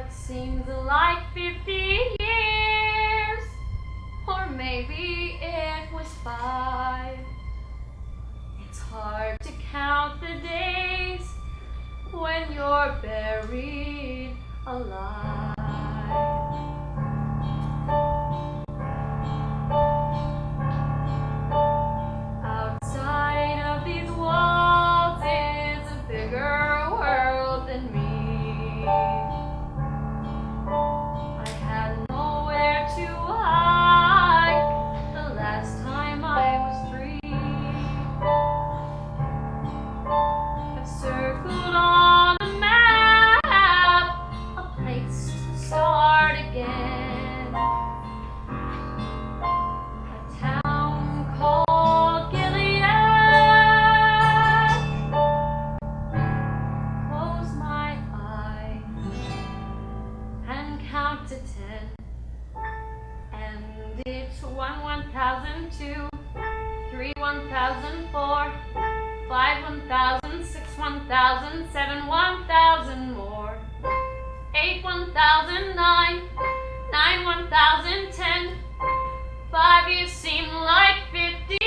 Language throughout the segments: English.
what seems like 50 years, or maybe it was 5. It's hard to count the days when you're buried alive. Outside of these walls is a bigger world than me. I had nowhere to hide the last time I was free. I've circled on a map a place to start again. A town called Gilead. Close my eyes and count to 10. And it's 1, 1,002, 3, 1,004, 5, 1,000, 6, 1,000, 7, 1,000 more, 8, 1,009, 9, 1,010. 5 years seem like 50.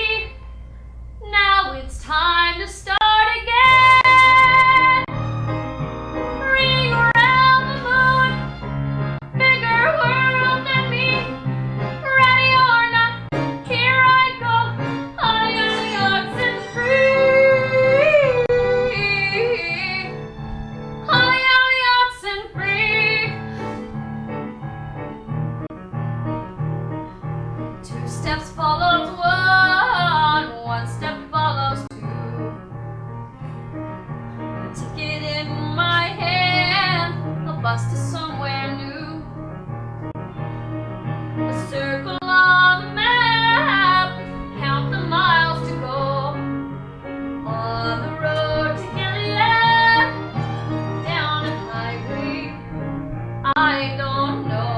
Now it's time to start again. Ring around the moon, bigger world than me. Ready or not, here I go. High on the oxen free. High on the oxen free. 2 steps follows 1, 1 step follows 2. A ticket in my hand, a bus to somewhere new. A circle on the map, count the miles to go. On the road to Gilead, down a highway, I don't know.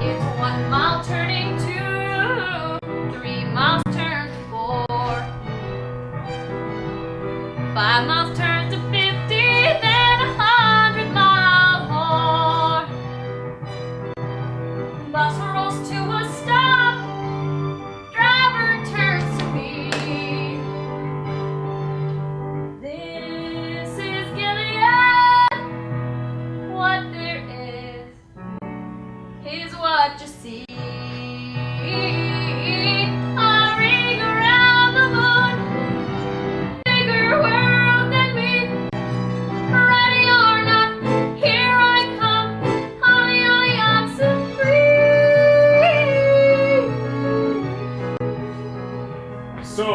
It's 1 mile turning 2, 3 miles turn to 4, 5 miles turn to 50, then 100 miles more. Bus rolls to a stop, driver turns to me. This is Gilead. What there is what you see. I ring around the moon, bigger world than me. Ready or not, here I come. High on the oxen free. So,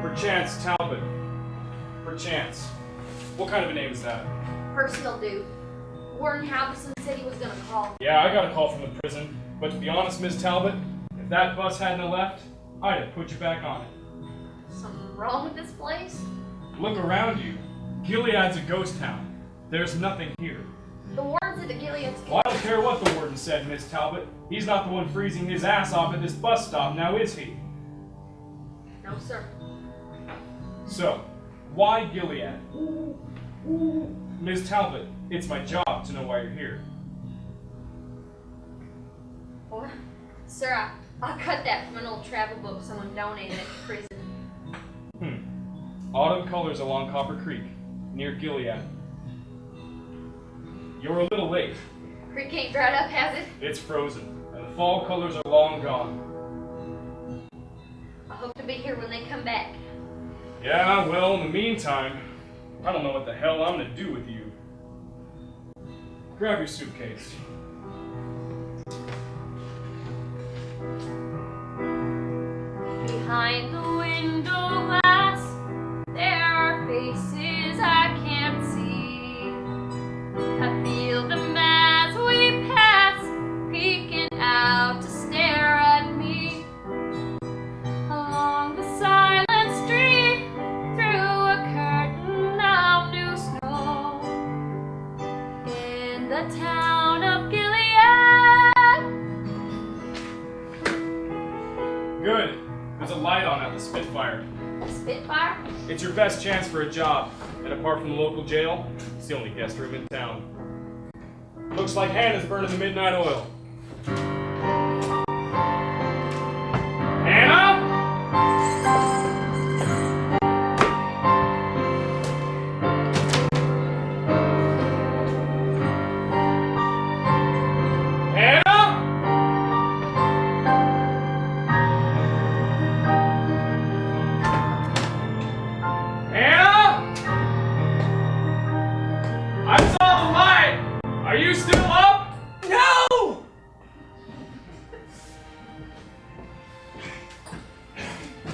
perchance Talbot. Perchance. What kind of a name is that? Personal dude. Warden Halverson said he was gonna call. Yeah, I got a call from the prison. But to be honest, Miss Talbot, if that bus hadn't left, I'd have put you back on it. Something wrong with this place? Look around you. Gilead's a ghost town. There's nothing here. The warden said the Gilead's... Well, I don't care what the warden said, Miss Talbot. He's not the one freezing his ass off at this bus stop, now is he? No, sir. So, why Gilead? Miss Talbot, it's my job to know why you're here. What? Sir, I cut that from an old travel book someone donated at the prison. Autumn colors along Copper Creek, near Gilead. You're a little late. Creek ain't dried up, has it? It's frozen, and the fall colors are long gone. I hope to be here when they come back. Yeah, well, in the meantime, I don't know what the hell I'm gonna do with you. Grab your suitcase. Behind the window glass, there are faces I can't see. I feel them as we pass, peeking out to stare at me. Along the silent street, through a curtain of new snow, in the town of Gilead. Good. There's a light on at the Spitfire. Spitfire? It's your best chance for a job, and apart from the local jail, it's the only guest room in town. Looks like Hannah's burning the midnight oil. Hannah? Are you still up? No!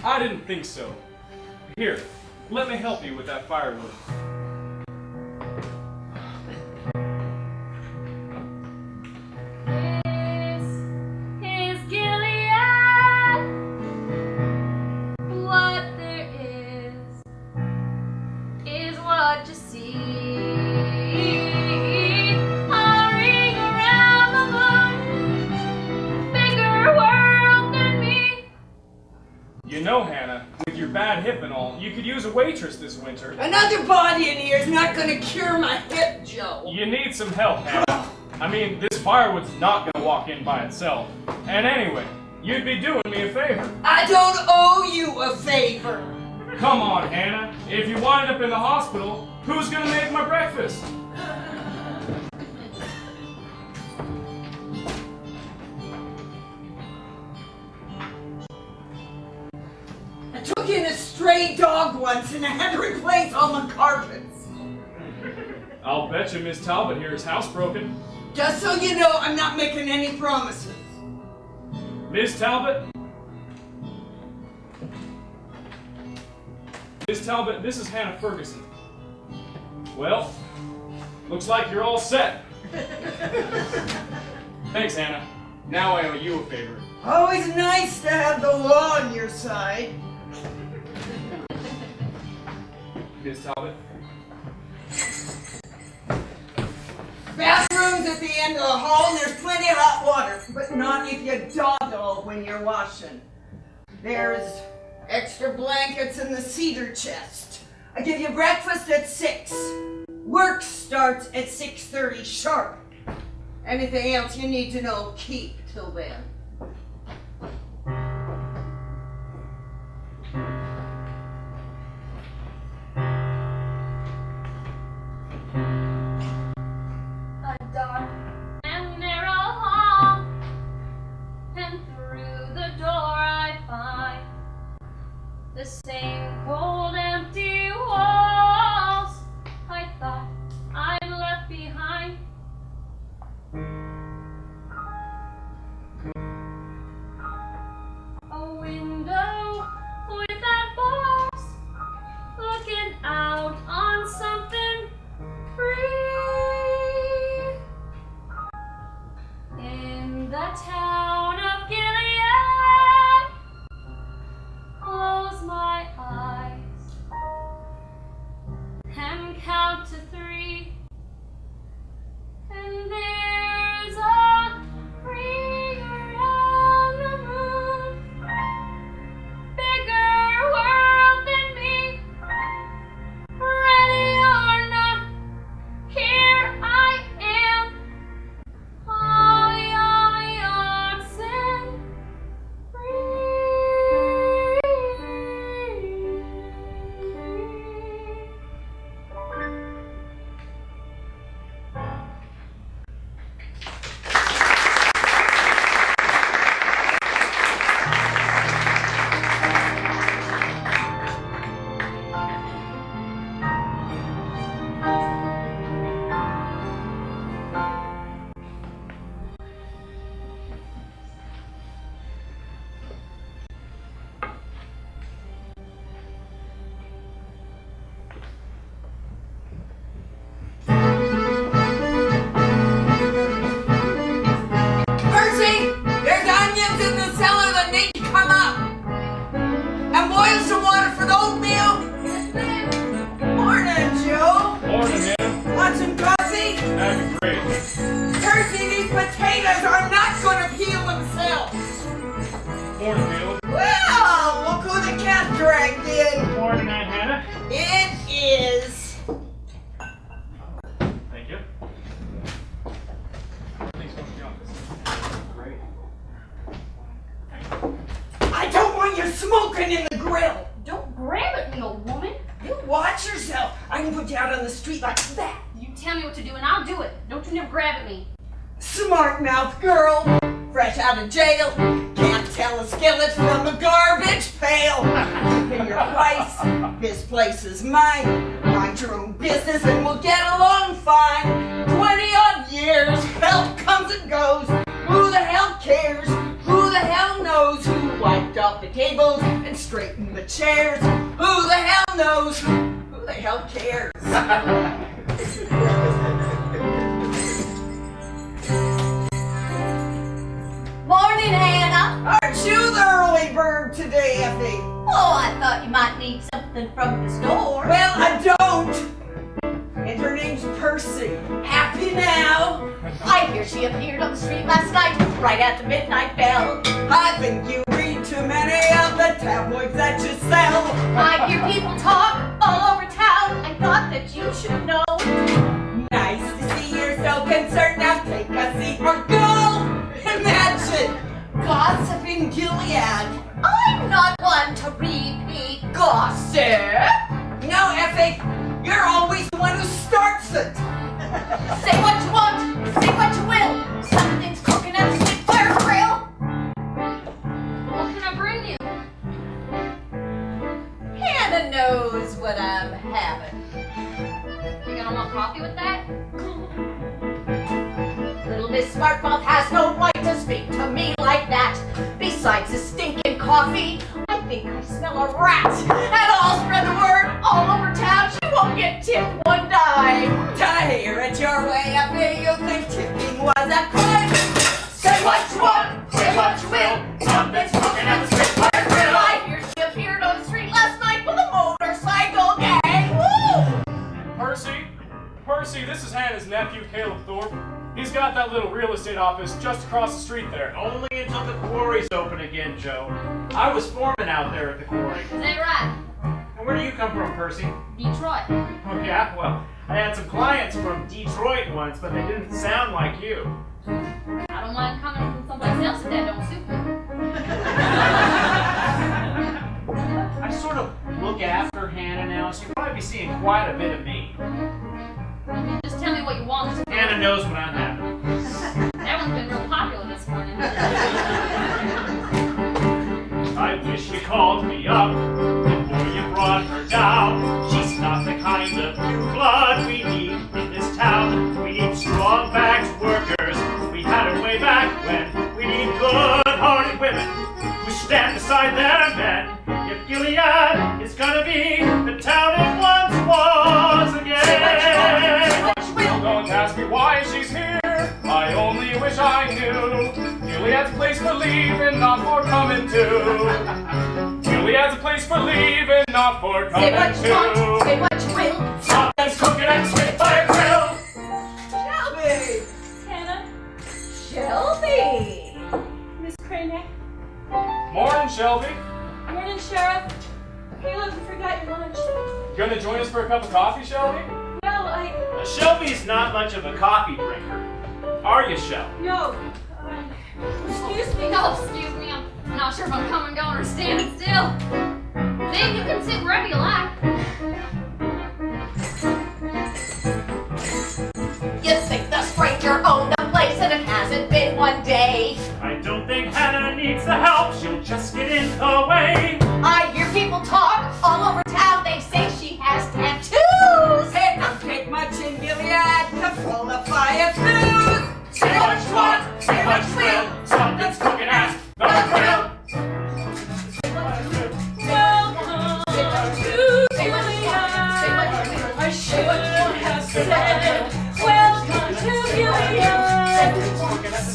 I didn't think so. Here, let me help you with that firewood. This is Gilead. What there is what you see. You know, Hannah, with your bad hip and all, you could use a waitress this winter. Another body in here is not gonna cure my hip, Joe. You need some help, Hannah. I mean, this firewood's not gonna walk in by itself. And anyway, you'd be doing me a favor. I don't owe you a favor. Come on, Hannah. If you wind up in the hospital, who's gonna make my breakfast? I took in a stray dog once and I had to replace all my carpets. I'll bet you Miss Talbot here is housebroken. Just so you know, I'm not making any promises. Miss Talbot? Miss Talbot, this is Hannah Ferguson. Well, looks like you're all set. Thanks, Hannah. Now I owe you a favor. Always nice to have the law on your side. Miss Talbot? Bathroom's at the end of the hall and there's plenty of hot water, but not if you dawdle when you're washing. There's extra blankets in the cedar chest. I give you breakfast at 6. Work starts at 6:30 sharp. Anything else you need to know, keep till then. A dark and narrow hall, and through the door I find the same cold, empty walls I thought I'd left behind. A window without bars, looking out on something free. In the town of Gilead, close my eyes and count to 3, and there's a ring around the moon, bigger world than me. Ready or not, here I am, all yours and Percy, there's onions in the cellar that need to come up. And boil some water for the oatmeal. Morning, Joe. Morning, Hannah. Want some coffee? That'd be great. Percy, these potatoes are not going to peel themselves. Morning, Caleb. Well, look who the cat dragged in. Morning, Aunt Hannah. It is. Thank you. smoking in the grill. Don't grab at me, old woman. You watch yourself. I can put you out on the street like that. You tell me what to do and I'll do it. Don't you never grab at me. Smart mouth girl, fresh out of jail. Can't tell a skillet from a garbage pail. Pay your price. This place is mine. Mind your own business and we'll get along fine. 20-odd years, help comes and goes. Who the hell cares? Who the hell knows who wiped off the tables and straightened the chairs? Who the hell knows? Who the hell cares? Morning, Hannah. Aren't you the early bird today, Effie? Oh, I thought you might need something from the store. Well, I don't. And her name's Percy. Happy now? I hear she appeared on the street last night, right at the midnight bell. I think you read too many of the tabloids that you sell. I hear people talk all over town. I thought that you should know. Nice to see you're so concerned. Now take a seat or go. Imagine gossip in Gilead. I'm not one to repeat gossip. No, Effie, you're always the one who starts it. Say what you want, say what you will. Something's cooking at the Spitfire Grill. What can I bring you? Hannah knows what I'm having. You gonna want coffee with that? Little Miss Smartmouth has no right to speak to me like that. Besides the stinking coffee, I think I smell a rat. And I'll spread the word all over town. She won't get tipped one dime. To hear it your way, Effie, you think tipping was a crime. Say what you want, say what you will. Something's cooking at the Spitfire Grill. I hear she appeared on the street last night with a motorcycle gang. Woo! Percy, this is Hannah's nephew, Caleb Thorpe. He's got that little real estate office just across the street there. Only until the quarry's open again, Joe. I was foreman out there at the quarry. Is that right? And where do you come from, Percy? Detroit. Oh, yeah? Well, I had some clients from Detroit once, but they didn't sound like you. I don't mind coming from someplace else if that don't suit me. I sort of look after Hannah now, so you'll probably be seeing quite a bit of me. Just tell me what you want. Hannah knows what I'm having. That one's been real popular this morning. I wish you called me up before you brought her down. She's not the kind of new blood we need in this town. We need strong-backed workers. We had it way back when. We need good-hearted women who stand beside their men. If Gilead is gonna be the town it once was again. Don't ask me why she's here. I only wish I knew. Gilead's a place for leaving, not for coming to. Gilead's a place for leaving, not for Say coming what you want, to. say what you will. Something's cooking at the Spitfire Grill. Shelby! Hannah, Shelby. Miss Crayneck, Morning, Shelby. morning, Sheriff. Caleb, you forgot your lunch. Gonna join us for a cup of coffee, Shelby? No, I... Shelby's not much of a coffee drinker. Are you, Shelby? No. Excuse me. No, excuse me. I'm not sure if I'm coming, going, or standing still. Then you can sit wherever you like. You think the stranger owned the place and it hasn't been one day. I don't think Hannah needs the help. She'll just get in the way. I hear people talk all over town. They say she has tattoos. It don't take much in Gilead to qualify a fuse. Say what you want, say what you will. Something's cooking at the grill. Welcome to Gilead. I should have said, welcome to Gilead.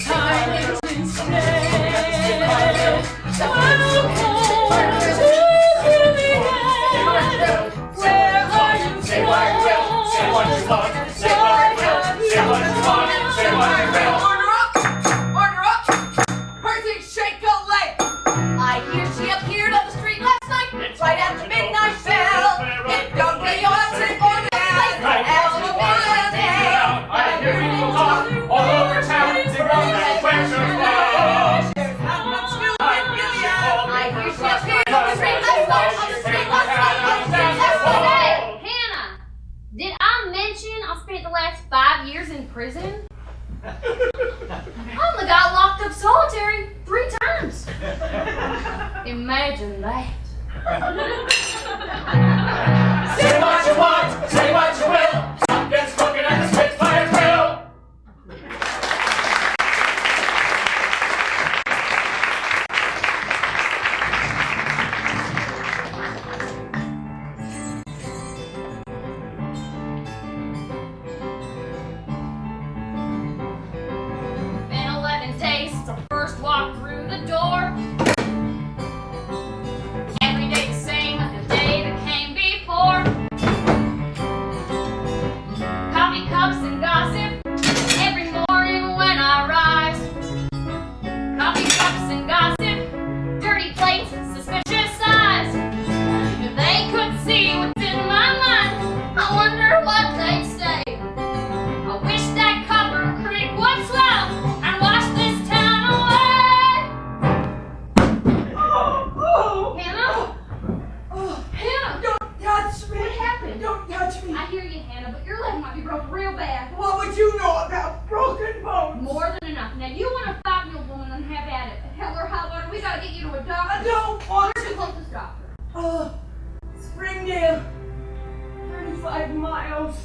Silence instead. Welcome to Gilead. Imagine that. Say what you want, say what you will. Stop getting smoking at the Spitfire Grill. Been 11 days since I first walked through the door. Every day the same as the day that came before. Coffee cups and gossip every morning when I rise. Coffee cups and gossip, dirty plates, suspicious eyes. If they could see what's in my mind, I wonder what they'd say. I wish that Copper Creek would swell and wash this town away. Hannah? Hannah! Don't touch me! What happened? Don't touch me! I hear you, Hannah, but your leg might be broken real bad. What would you know about broken bones? More than enough. Now, you want a 5-year-old woman and have at it. Hell or high water, we gotta get you to a doctor. I don't want Where's the closest doctor? Springdale. 35 miles.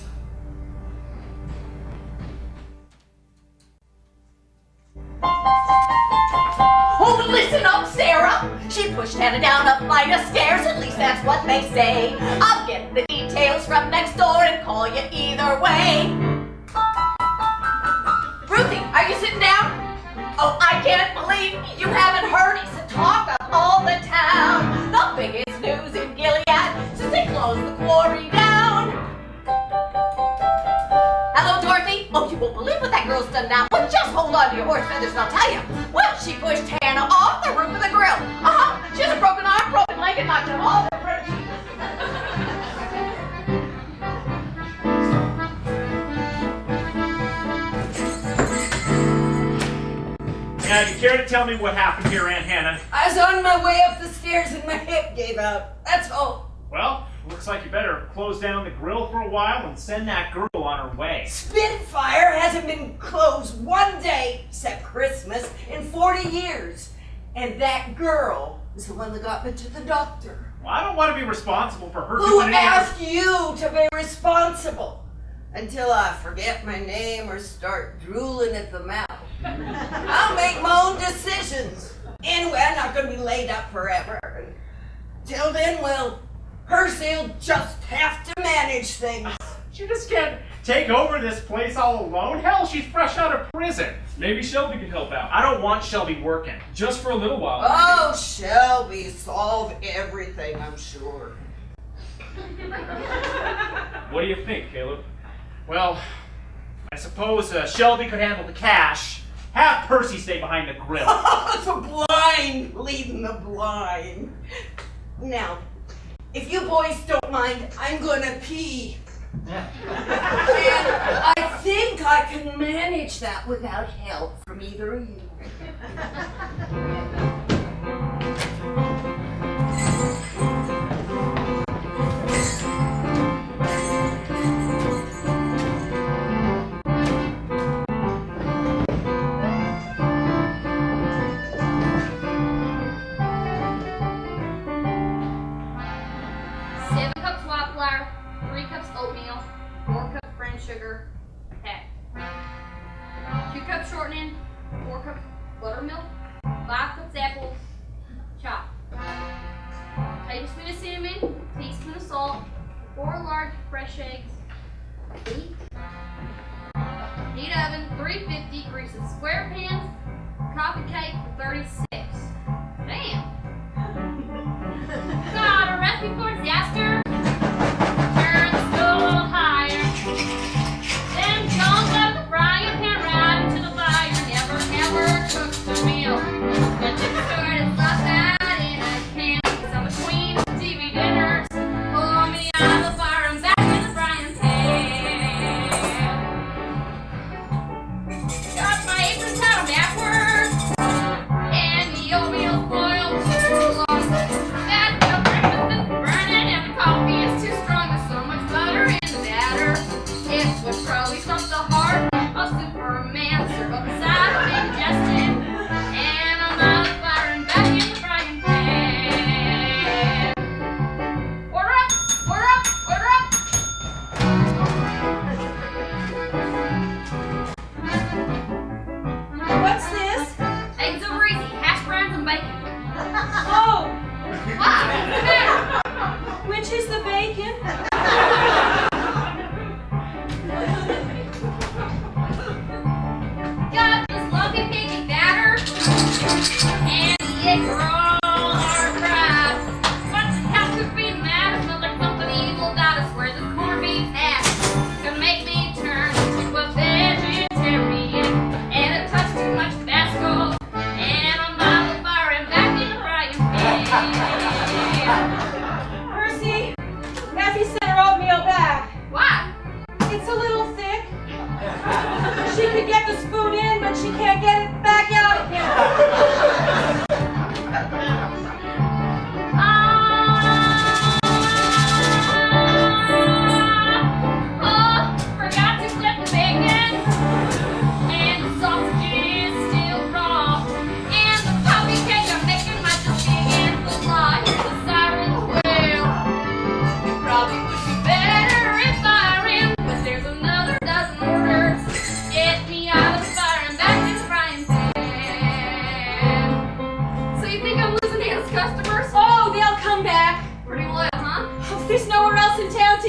Oh, listen up, Sarah. She pushed Hannah down a flight of stairs, at least that's what they say. I'll get the details from next door and call you either way. Ruthie, are you sitting down? Oh, I can't believe you haven't heard. It's the talk of all the town. The biggest news in Gilead since they closed the quarry down. Hello, Dorothy. Oh, you won't believe what that girl's done now. Well, just hold on to your horse feathers and I'll tell you. Well, she pushed Hannah off the roof of the grill. She has a broken arm, broken leg, and knocked them all over. Now, you care to tell me what happened here, Aunt Hannah? I was on my way up the stairs and my hip gave out. That's all. Well, looks like you better close down the grill for a while and send that girl on her way. Spitfire hasn't been closed one day, except Christmas, in 40 years. And that girl is the one that got me to the doctor. Well, I don't want to be responsible for her Who doing anything. asked you to be responsible? Until I forget my name or start drooling at the mouth. I'll make my own decisions. Anyway, I'm not going to be laid up forever. Till then, well, Percy'll just have to manage things. She just can't take over this place all alone. Hell, she's fresh out of prison. Maybe Shelby can help out. I don't want Shelby working. Just for a little while. Oh, Shelby, solve everything, I'm sure. What do you think, Caleb? Well, I suppose Shelby could handle the cash. Have Percy stay behind the grill. The blind leading the blind. Now, if you boys don't mind, I'm gonna pee. And I think I can manage that without help from either of you. Oatmeal, 4 cups brown sugar, packed. 2 cups shortening, 4 cups buttermilk, 5 cups apples, chopped. Tablespoon of cinnamon, teaspoon of salt, 4 large fresh eggs, heat oven, 350, grease a square pan, coffee cake for 36. Damn. Got a recipe for disaster. Turn the stove a little higher. Then don't let the frying pan right into the fire. Never cooks a meal. Let the start stuff out in a can. So between TV dinners, pull me out of the fire and back in the frying pan. Got my apron tied backwards and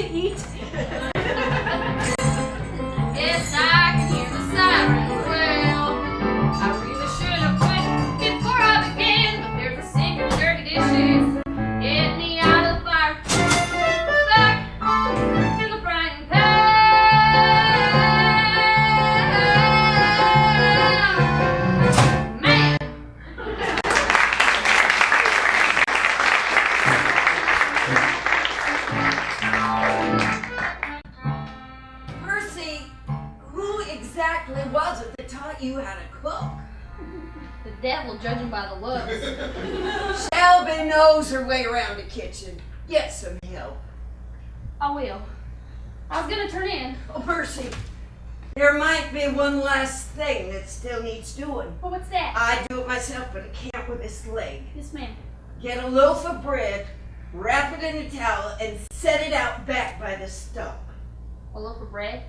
to eat. Yes, I can hear the sirens well. I really should have quit before I began, but there's a sink of dirty dishes. Get me out of the fire. Back in the frying pan. Man! Percy, who exactly was it that taught you how to cook? The devil, judging by the looks. Shelby knows her way around the kitchen. Get some help. I will. I was gonna turn in. Oh, Percy, there might be one last thing that still needs doing. Well, what's that? I do it myself, but I can't with this leg. Yes, ma'am. Get a loaf of bread, wrap it in a towel, and set it out back by the stump. A loaf of bread.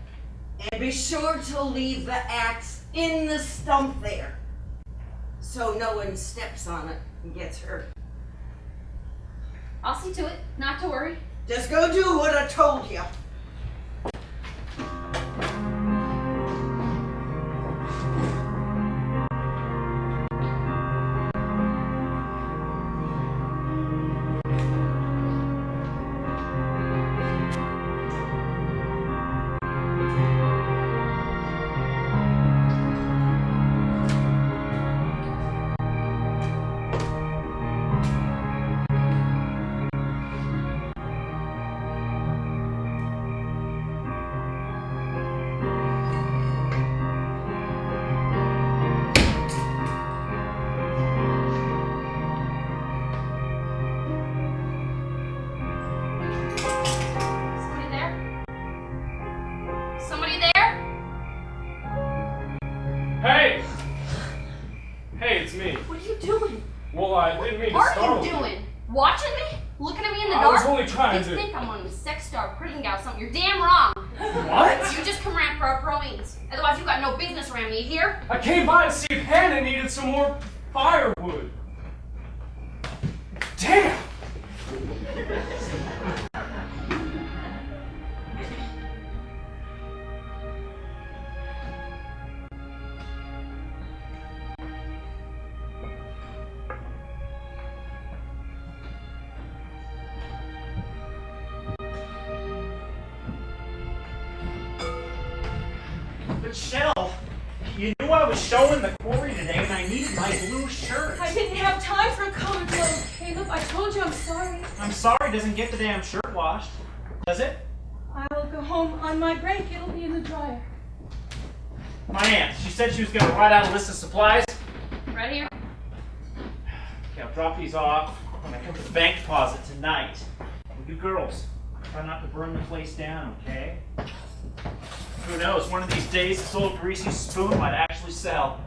And be sure to leave the axe in the stump there, so no one steps on it and gets hurt. I'll see to it. Not to worry. Just go do what I told you. Somebody there? Somebody there? Hey! Hey, it's me. What are you doing? Well, I didn't mean to What are startle you doing? Watching me? Looking at me in the I dark? was only trying You to... think I'm one of the sex star prison gal something? You're damn wrong. What? You just come around for our pro means. Otherwise, you got no business around me here. I came by to see if Hannah needed some more firewood. Damn! But Shell, you knew I was showing the quarry today and I needed my blue shirt. I didn't have time for a colored clothes, Caleb. I told you I'm sorry. I'm sorry it doesn't get the damn shirt washed. Does it? I'll go home on my break. It'll be in the dryer. My aunt, she said she was going to write out a list of supplies. Right here. Okay, I'll drop these off when I come to the bank deposit tonight. You girls, try not to burn the place down, okay? Who knows, one of these days this old greasy spoon might actually sell.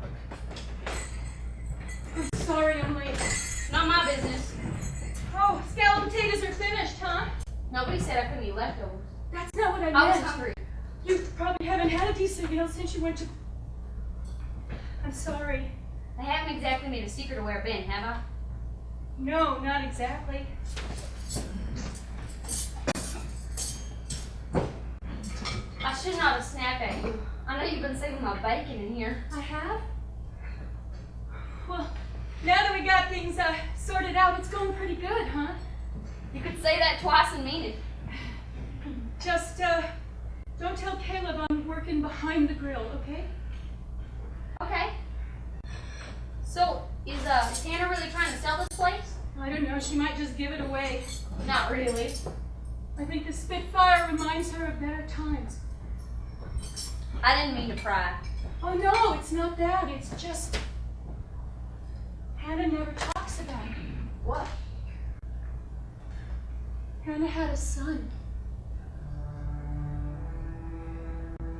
I'm sorry I'm late. Not my business. Oh, scalloped potatoes are finished, huh? Nobody said I couldn't eat leftovers. That's not what I meant. I was hungry. You probably haven't had a decent meal since you went to... I'm sorry. I haven't exactly made a secret of where I've been, have I? No, not exactly. I should not have snapped at you. I know you've been saving my bacon in here. I have? Well, now that we got things sorted out, it's going pretty good, huh? You could say that twice and mean it. Just, don't tell Caleb I'm working behind the grill, okay? Okay. So, is Hannah really trying to sell this place? I don't know, she might just give it away. Not really. I think the Spitfire reminds her of better times. I didn't mean to pry. Oh no, it's not that, it's just... Hannah never talks about it. What? Hannah had a son.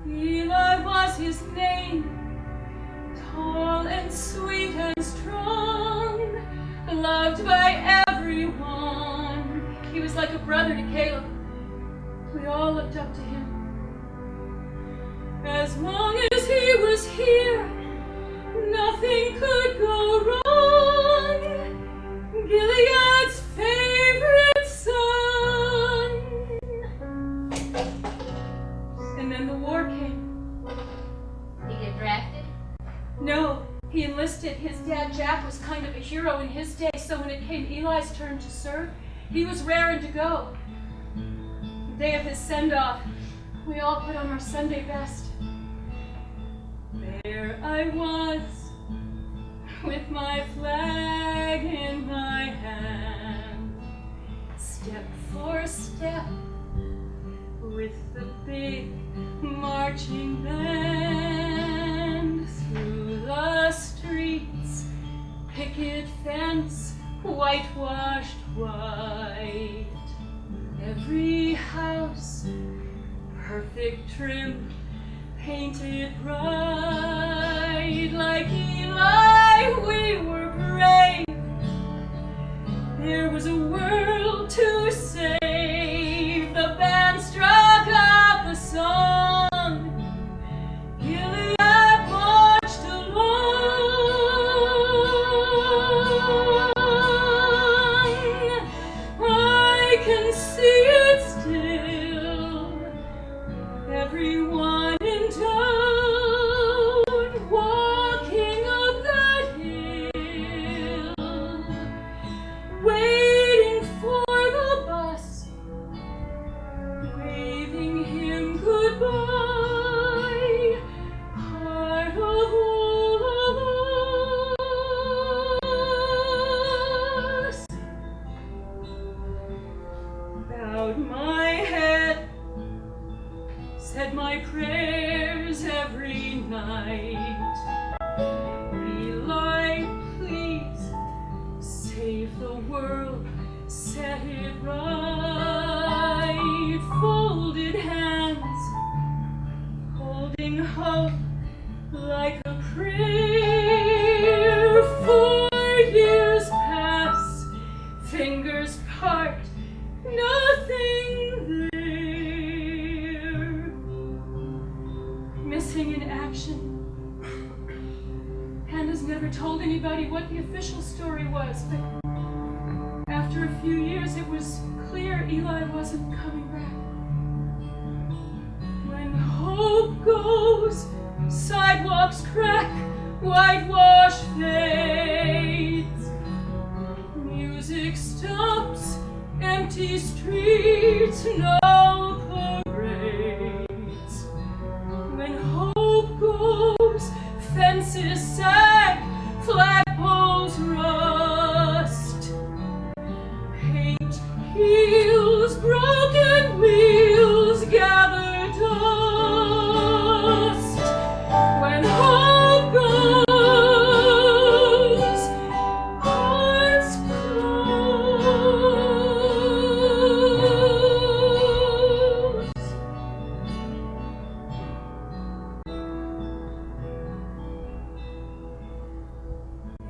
Eli was his name, tall and sweet and strong, loved by everyone. He was like a brother to Caleb. We all looked up to him. As long as he was here, nothing could go wrong. Gilead's favorite son. hero in his day, so when it came Eli's turn to serve, he was raring to go. The day of his send-off, we all put on our Sunday best. There I was, with my flag in my hand, step for step, with the big marching band, through the streets, picket fence, whitewashed white, every house, perfect trim, painted bright. Like Eli, we were brave. There was a world to save. The band struck up a song. Gilead marched along. I can see it still. Everyone in town walking up that hill, waiting for the bus, waving him goodbye, part of all of us. Bowed my head, said my prayers every night. Eli, please save the world, set it right. Folded hands, holding hope like a prayer. 4 years pass, fingers part, nothing there. Missing in action. Hannah's never told anybody what the official story was, but after a few years it was clear Eli wasn't coming back. When hope goes, sidewalks crack, whitewash fades, music stops, empty streets, no parades. When hope goes, fences sag, flagpoles rust, paint heals, broken wheels gather dust. When hope goes, hearts close.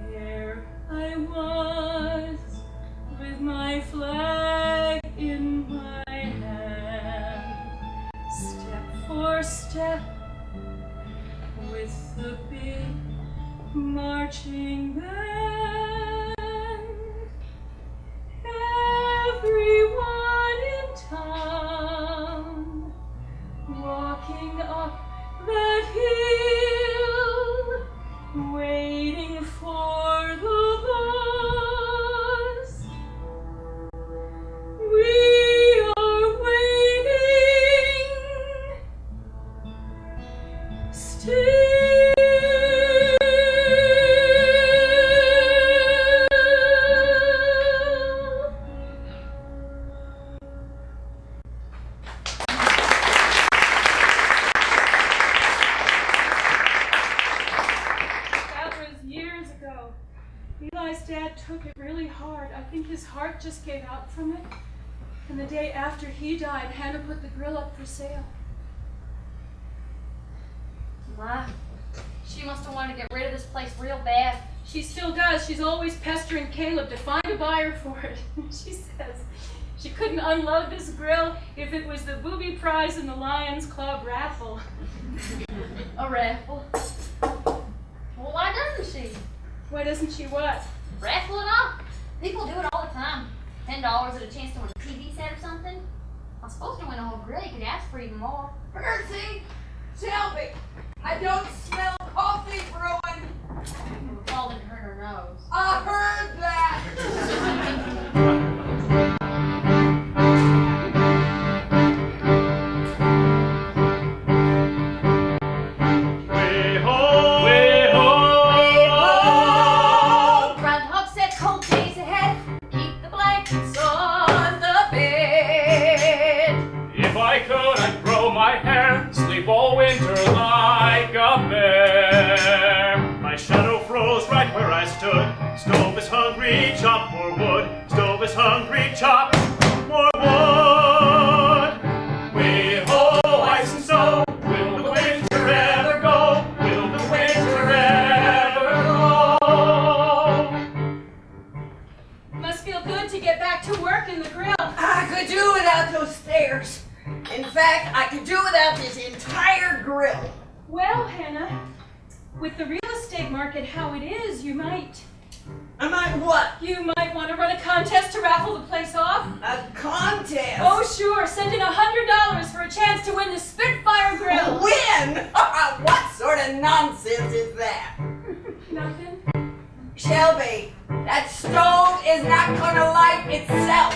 There I was, with my flag in my hand, step for step, with the big marching band. Everyone in town walking up that hill, waiting for the bus. We are waiting still. That was years ago. Eli's dad took it really hard. I think his heart just gave out from it. And the day after he died, Hannah put the grill up for sale. My, she must have wanted to get rid of this place real bad. She still does. She's always pestering Caleb to find a buyer for it. She says she couldn't unload this grill if it was the booby prize in the Lions Club raffle. A raffle. Well, why doesn't she? Why doesn't she what? Raffle it off. People do it all the time. $10 at a chance to win a TV set or something. I'm supposed to win a whole grill. You could ask for even more. Percy, Shelby, I don't smell coffee brewing. We're falling to her nose. I heard that. Groundhog said cold days ahead. Keep the blankets on the bed. If I could, I'd grow my hair, sleep all winter like a bear. My shadow froze right where I stood. Stove is hungry, chop more wood. Stove is hungry, chop more wood. Way ho, ice and snow. Will the winter ever go? Will the winter ever go? Must feel good to get back to work in the grill. I could do without those stairs. In fact, I could do without this entire grill. Well, Hannah, with the real estate market how it is, you might What? want to run a contest to raffle the place off. A contest? Oh, sure. Send in $100 for a chance to win the Spitfire Grill. Win? What sort of nonsense is that? Nothing. Shelby, that stove is not gonna light itself.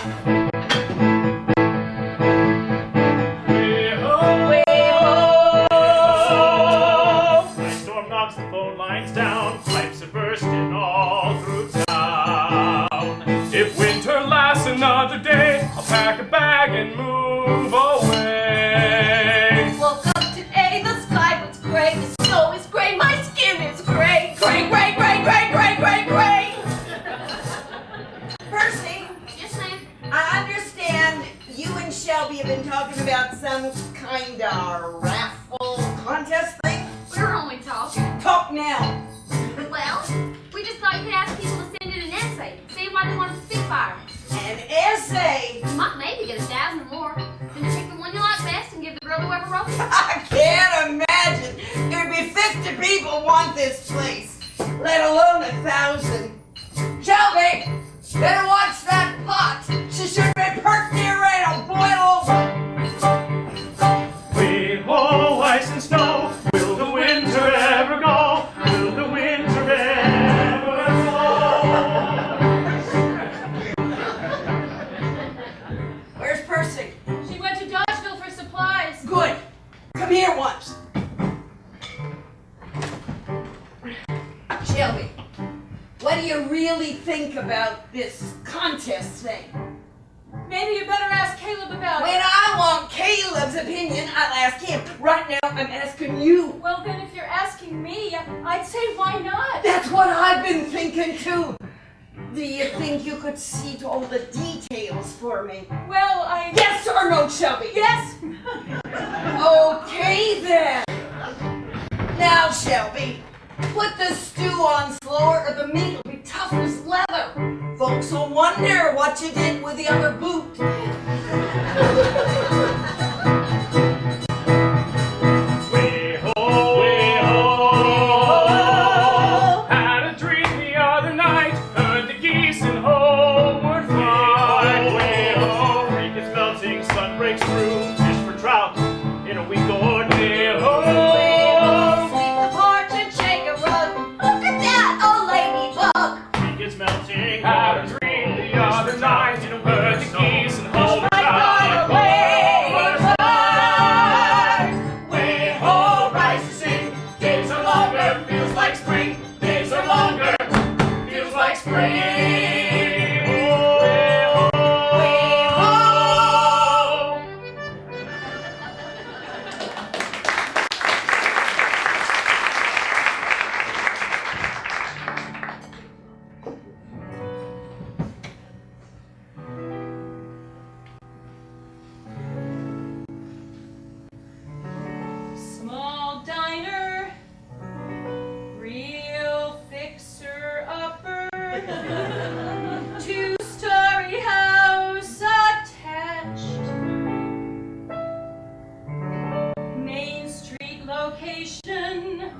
My storm knocks the phone lines down. Pipes are bursting all through town. If winter lasts another day, I'll pack a bag and move away. Woke up today, the sky was gray, the snow is gray, my skin is gray. Gray, gray, gray, gray, gray, gray, gray. Percy, Yes, ma'am. I understand you and Shelby have been talking about some kind of raffle contest thing. We were only talking. Talk now. Well, we just thought you could ask people to send in an essay, say why they wanted a Spitfire. An essay. You might maybe get 1,000 more. Then you pick the one you like best and give the girl to whoever wrote it. I can't imagine. There'd be 50 people want this place, let alone 1,000. Shelby, better watch that pot. She should be pretty ready to boil over. Way ho, ice and snow. Will the winter ever go? Will the winter ever go? Where's Percy? She went to Dodgeville for supplies. Good. Come here once. Shelby, what do you really think about this contest thing? Maybe you better ask Caleb about When it. I want Caleb's opinion, I'll ask him. Right now, I'm asking you. Well, then if you're asking me, I'd say why not? That's what I've been thinking too. Do you think you could see to all the details for me? Well, I... Yes or no, Shelby? Yes! Okay then. Now, Shelby, put the stew on slower or the meat will be tough as leather. Folks will wonder what you did with the other boot. Way ho, way ho. Had a dream the other night, heard the geese and homeward fly. Way ho, creek is melting, sun breaks through. Fish for trout in a week or two. Sweep the porch and shake a rug. Look at that, a ladybug. Creek is melting. Had a dream the other night, heard the geese and homeward I got a fly. ladybug. Way ho, rise to sing. Days are longer, feels like spring. Days are longer, feels like spring. Way ho. Small diner, real fixer-upper, two-story house attached, Main Street location,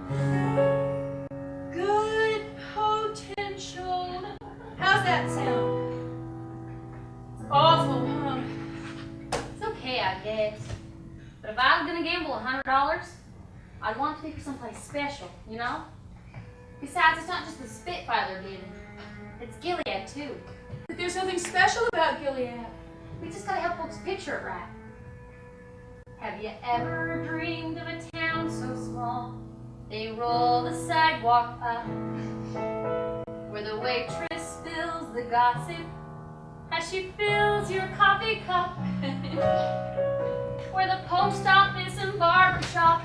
good potential. How's that sound? It's awful, huh? It's okay, I guess. But if I was gonna gamble $100, I'd want to be for someplace special, you know? Besides, it's not just the Spitfire they're getting. It's Gilead, too. But there's something special about Gilead. We just gotta help folks picture it right. Have you ever dreamed of a town so small? They roll the sidewalk up, where the waitress spills the gossip as she fills your coffee cup, where the post office and barber shop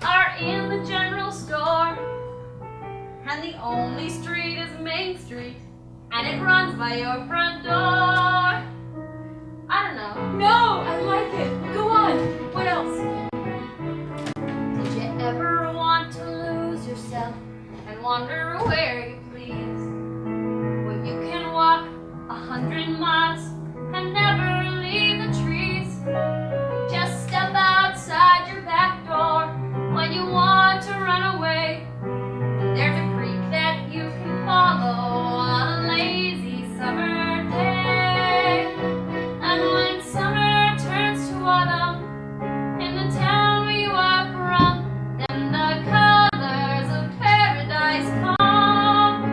are in the general store, and the only street is Main Street, and it runs by your front door. I don't know. No, I like it. Go on. What else? Did you ever want to lose yourself and wander where you please? Well, you can walk 100 miles and never leave the trees. Just step outside your back door when you want to run away. There's a creek that you can follow on a lazy summer day. And when summer turns to autumn in the town where you are from, then the colors of paradise come.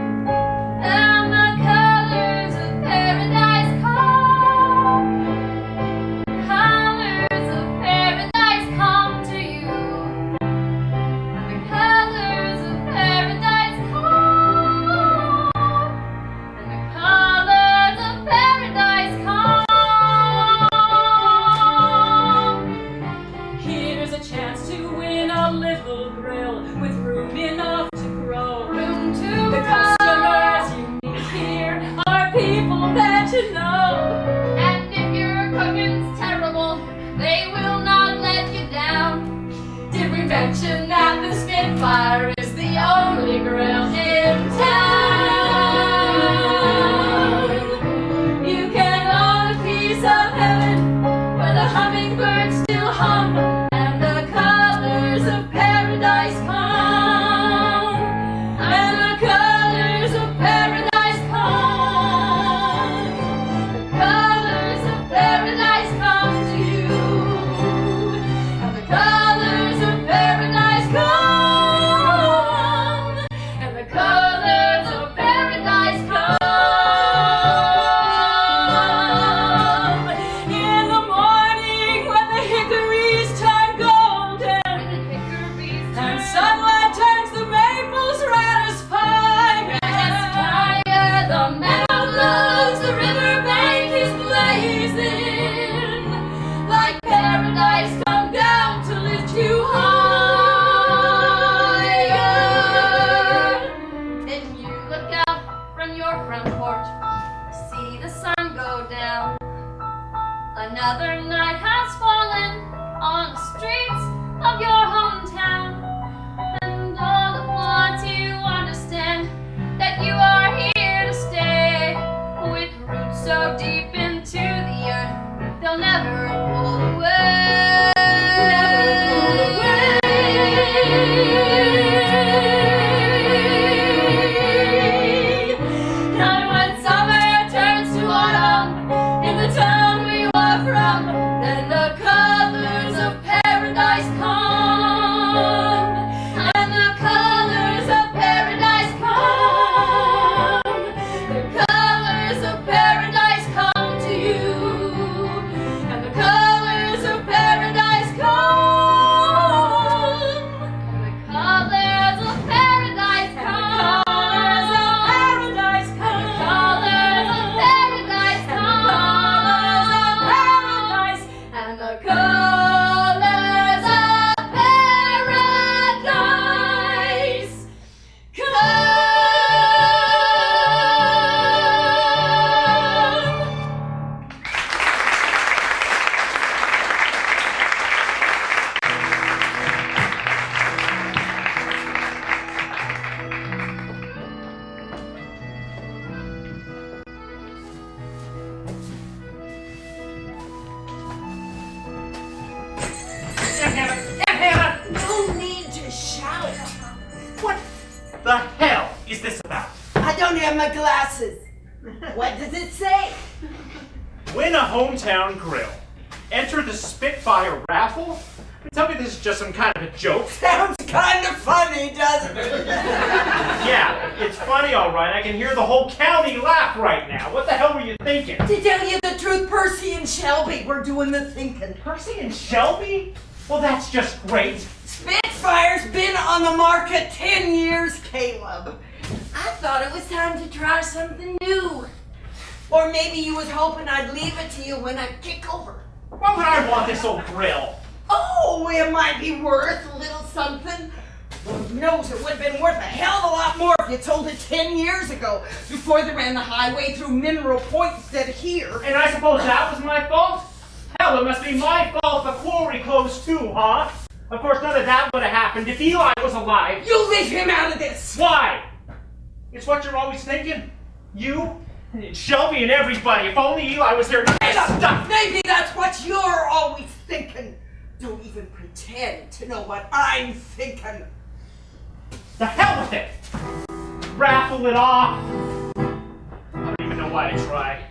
And the colors of paradise come. Colors of paradise come to you. And the colors of paradise come. And the colors of paradise come. Here's a chance to win a little grill with room enough to grow. Room to The grow. customers you meet here are people that you know. And if your cooking's terrible, they will not let you down. Did we mention that the Spitfire is the only grill in town? You can own a piece of heaven where the hummingbirds still hum and the colors of paradise come. And the colors of paradise come. The colors of paradise come to you. And the colors of paradise come. And the colors of paradise come. In the morning when the hickories turn golden and sunlight turns the maples red as fire. The meadow glows, the riverbank is blazing, like paradise come down to lift you higher. Then you look out from your front porch, see the sun go down. Another night has fallen on the streets of your hometown. And all at once you understand that you are here to stay, with roots so deep into the earth, they'll never pull away. Now when summer turns to autumn in the town where you are from, then the colors of paradise come. And the colors of paradise come. The colors of paradise come to you. And the colors of paradise come. And the colors of paradise come. Colors of paradise come. Colors of paradise come. And the colors of paradise come. Hannah! No need to shout. What the hell is this about? I don't have my glasses. What does it say? Win a hometown grill. Enter the Spitfire raffle. Tell me this is just some kind of a joke. Sounds kind of funny, doesn't it? Yeah, it's funny, all right. I can hear the whole county laugh right now. What the hell were you thinking? To tell you the truth, Percy and Shelby were doing the thinking. Percy and Shelby? Well, that's just great. Spitfire's been on the market 10 years, Caleb. I thought it was time to try something new. Or maybe you was hoping I'd leave it to you when I kick over. Why would I want this old grill? Oh, it might be worth a little something. Lord knows it would have been worth a hell of a lot more if you told it 10 years ago, before they ran the highway through Mineral Point instead of here. And I suppose that was my fault? Hell, it must be my fault the quarry closed too, huh? Of course, none of that would have happened if Eli was alive. You leave him out of this! Why? It's what you're always thinking. You, and Shelby, and everybody. If only Eli was there. Maybe that's what you're always thinking. Don't even pretend to know what I'm thinking. The hell with it! Raffle it off! I don't even know why I try.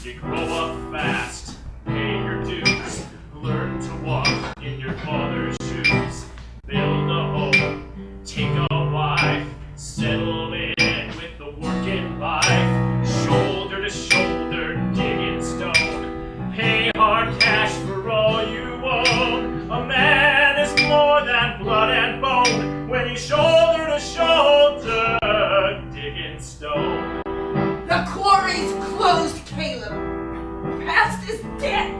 You grow up fast, pay your dues, learn to walk in your father's shoes, build a home, take a wife, settle in with the working life, shoulder to shoulder, digging stone, pay hard cash for all you own. A man is more than blood and bone when he's shoulder to shoulder, digging stone. The quarry's closed, Caleb. Past is dead.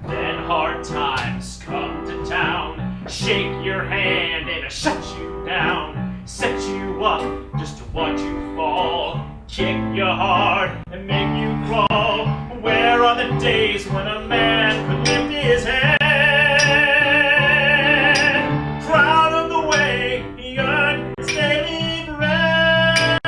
Then hard times come to town, shake your hand and shut you down, set you up just to watch you fall, kick you hard and make you crawl. Where are the days when a man could lift his hand, proud of the way he earned his daily bread?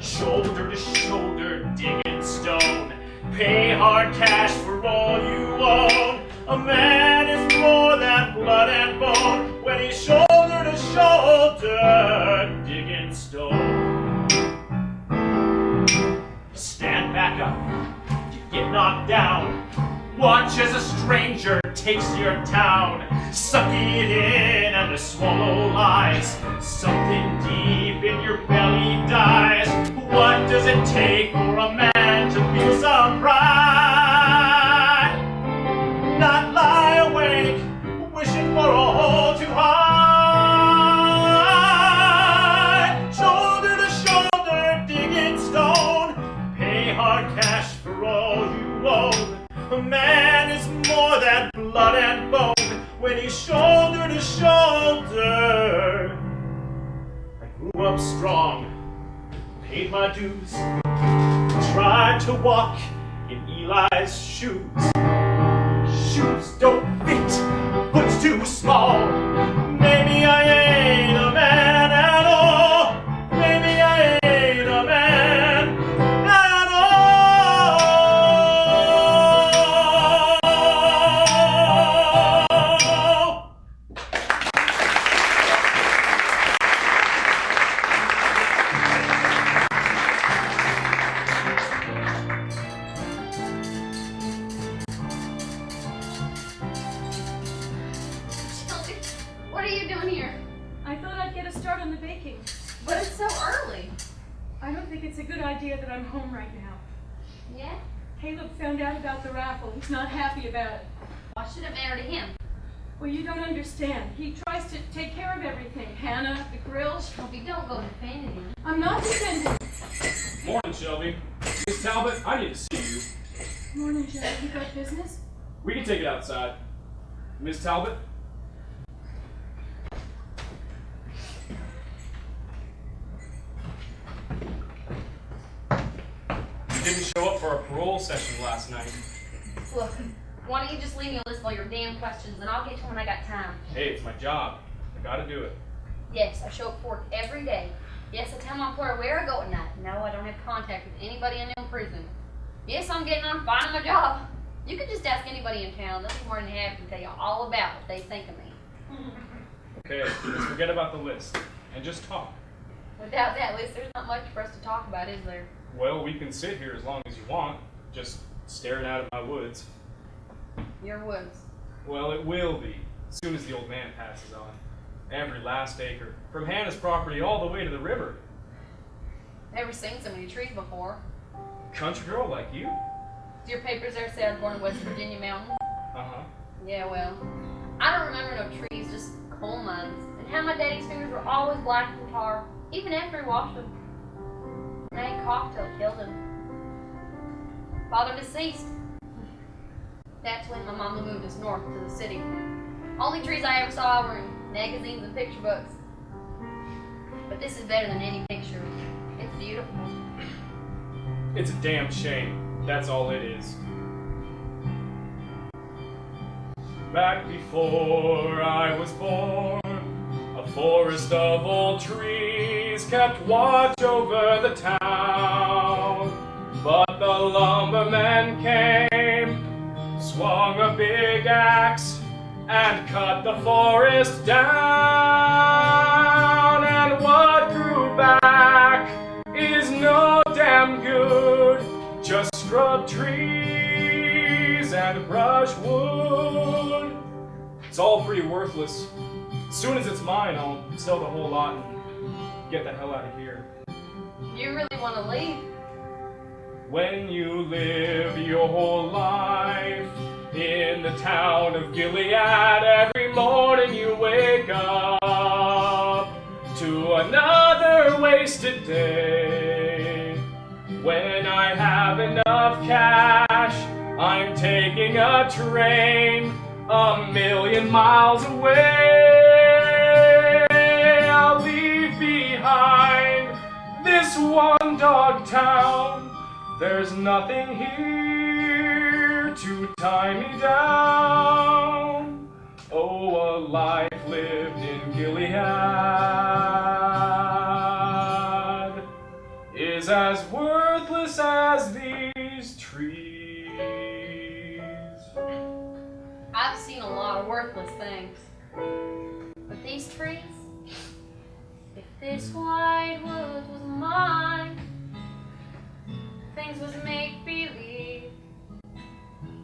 Shoulder to shoulder, digging stone, pay hard cash for all you own. A man is more than blood and bone when he's shoulder to shoulder, digging stone. Stand back up, you get knocked down. Watch as a stranger takes your town. Suck it in and swallow lies. Something deep in your belly dies. What does it take for a man to feel some pride? Not lie awake, wishing for a hole to hide. Shoulder to shoulder, digging stone, pay hard cash for all you own. A man is more than blood and bone when he's shoulder to shoulder. I grew up strong, paid my dues, tried to walk in Eli's shoes. Shoes don't fit, foot's too small. Maybe I ain't a man at all. Maybe I ain't a man at all. Shelby, what are you doing here? I thought I'd get a start on the baking. But it's so early. I don't think it's a good idea that I'm home right now. Yeah? Caleb found out about the raffle. He's not happy about it. Why should it matter to him? Well, you don't understand. He tries to take care of everything. Hannah, the grill. Shelby, don't go defending him. I'm not defending. Morning, Shelby. Miss Talbot, I need to see you. Morning, Joe. You got business? We can take it outside. Miss Talbot? You didn't show up for our parole session last night. Look, why don't you just leave me a list of all your damn questions and I'll get to when I got time. Hey, it's my job. I gotta do it. Yes, I show up for work every day. Yes, I tell my employer where I go at night. No, I don't have contact with anybody in prison. Yes, I'm getting on fine at my job. You could just ask anybody in town. They'll be more than happy to tell you all about what they think of me. Okay, let's forget about the list and just talk. Without that list, there's not much for us to talk about, is there? Well, we can sit here as long as you want, just staring out at my woods. Your woods. Well, it will be, as soon as the old man passes on. Every last acre, from Hannah's property all the way to the river. Never seen so many trees before. Country girl like you? Do your papers there say I was born in West Virginia mountains? Uh-huh. Yeah, well, I don't remember no trees, just coal mines. And how my daddy's fingers were always black from tar, even after he washed them. And I ain't coughed till it killed him. Father deceased. That's when my mama moved us north to the city. Only trees I ever saw were in magazines and picture books. But this is better than any picture. It's beautiful. It's a damn shame. That's all it is. Back before I was born, a forest of old trees kept watch over the town. But the lumbermen came, swung a big axe, and cut the forest down. And what grew back is no damn good, just scrub trees and brushwood. It's all pretty worthless. As soon as it's mine, I'll sell the whole lot and get the hell out of here. You really want to leave? When you live your whole life in the town of Gilead, every morning you wake up to another wasted day. When I have enough cash, I'm taking a train 1,000,000 miles away. I'll leave behind this one dog town. There's nothing here to tie me down. Oh, a life lived in Gilead is as worthless as these trees. I've seen a lot of worthless things. But these trees, if this white wood was mine, things was make-believe.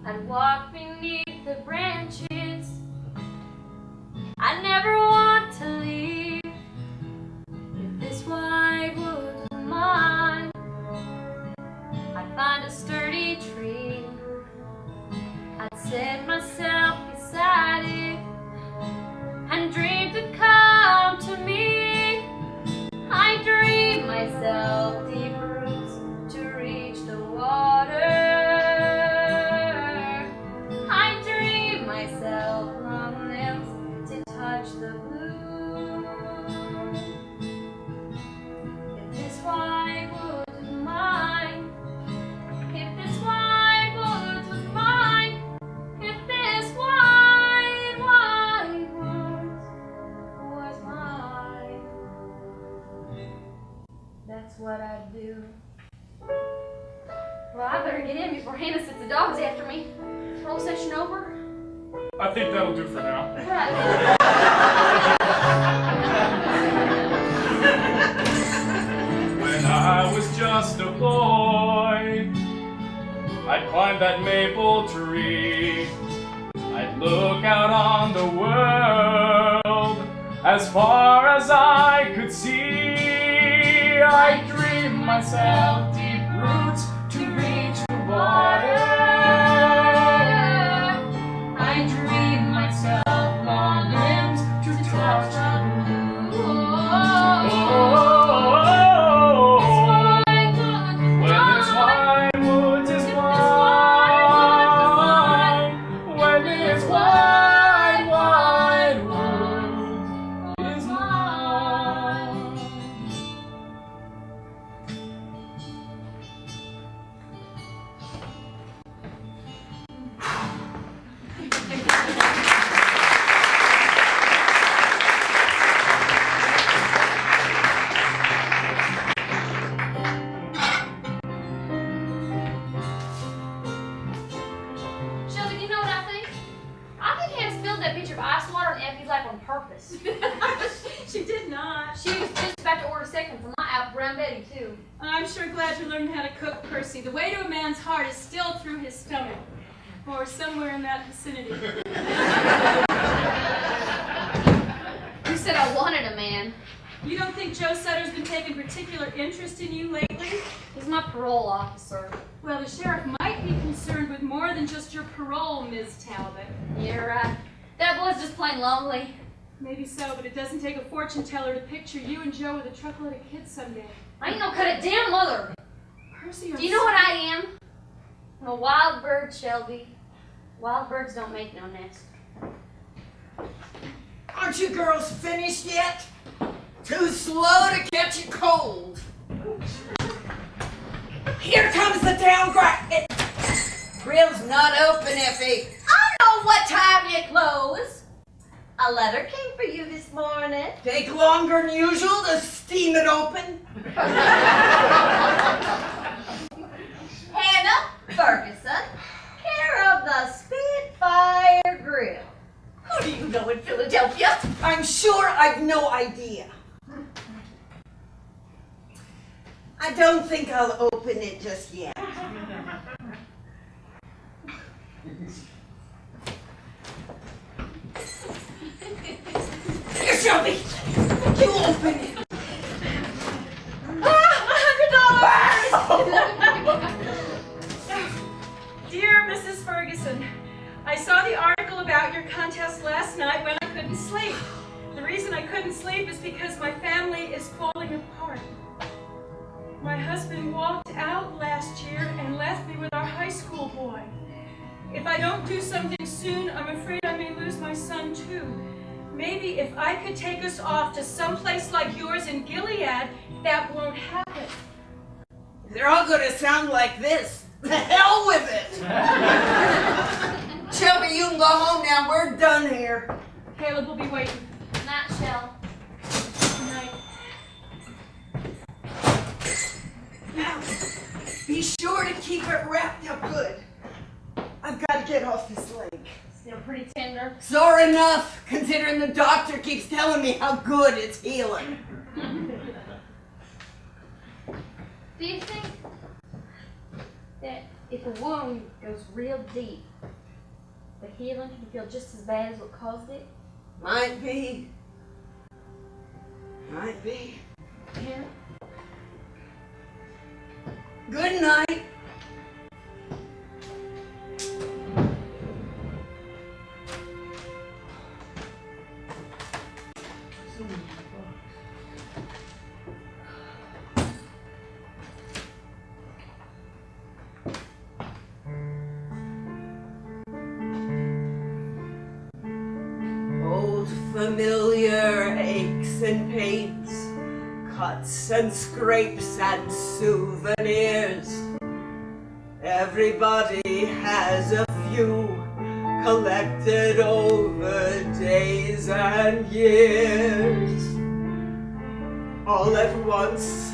I'd walk beneath the branches. I never want to leave. If this white wood was mine, I'd find a sturdy tree. I'd set myself beside it and dream to come to me. I dream myself deep roots to reach the water. I dream myself long limbs to touch the blue. If this white wood was mine, if this white wood was mine, if this white wood was mine, that's what I'd do. Well, I better get in before Hannah sets the dogs after me. Roll session over. I think that'll do for now. Right. When I was just a boy, I'd climb that maple tree. I'd look out on the world as far as I could see. I'd dream myself deep roots to reach the water. I dream myself long limbs to touch the blue. When this white woods is mine, when this white wood is mine. Sheldon, you know what I think? I think Hannah spilled that pitcher of ice water on Effie's lap on purpose. She did not. She was just about to order second for my apple brown Betty, too. I'm sure glad you learned how to cook, Percy. The way to a man's heart is still through his stomach, or somewhere in that vicinity. You said I wanted a man. You don't think Joe Sutter's been taking particular interest in you lately? He's my parole officer. Well, the sheriff might be concerned with more than just your parole, Ms. Talbot. You're right. That boy's just plain lonely. Maybe so, but it doesn't take a fortune teller to picture you and Joe with a truckload of kids someday. I ain't no cut a damn mother. Percy, Do you know what I am? I'm a wild bird, Shelby. Wild birds don't make no nest. Aren't you girls finished yet? Too slow to catch a cold. Here comes the downgrade. Grill's not open, Effie. I know what time you close. A letter came for you this morning. Take longer than usual to steam it open. Hannah Ferguson, care of the Spitfire Grill. Who do you know in Philadelphia? I'm sure I've no idea. I don't think I'll open it just yet. Here, Shelby, you open it. Dear Mrs. Ferguson, I saw the article about your contest last night when I couldn't sleep. The reason I couldn't sleep is because my family is falling apart. My husband walked out last year and left me with our high school boy. If I don't do something soon, I'm afraid I may lose my son too. Maybe if I could take us off to someplace like yours in Gilead, that won't happen. They're all going to sound like this. The hell with it. Shelby, you can go home now. We're done here. Caleb will be waiting. Night, Shell. Good night. Now, be sure to keep it wrapped up good. I've got to get off this leg. Still pretty tender. Sore enough, considering the doctor keeps telling me how good it's healing. Do you think that if a wound goes real deep, the healing can feel just as bad as what caused it? Might be. Might be. Yeah. Good night. Old familiar aches and pains, cuts and scrapes and souvenirs. Everybody has a few collected over days and years. All at once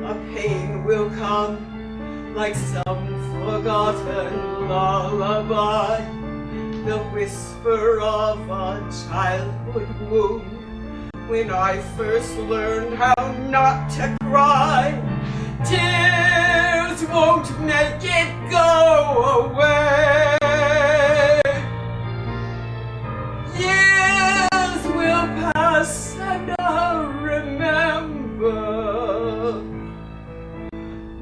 a pain will come like some forgotten lullaby, the whisper of a childhood wound when I first learned how not to cry. Tears won't make it go away. Years will pass and I'll remember.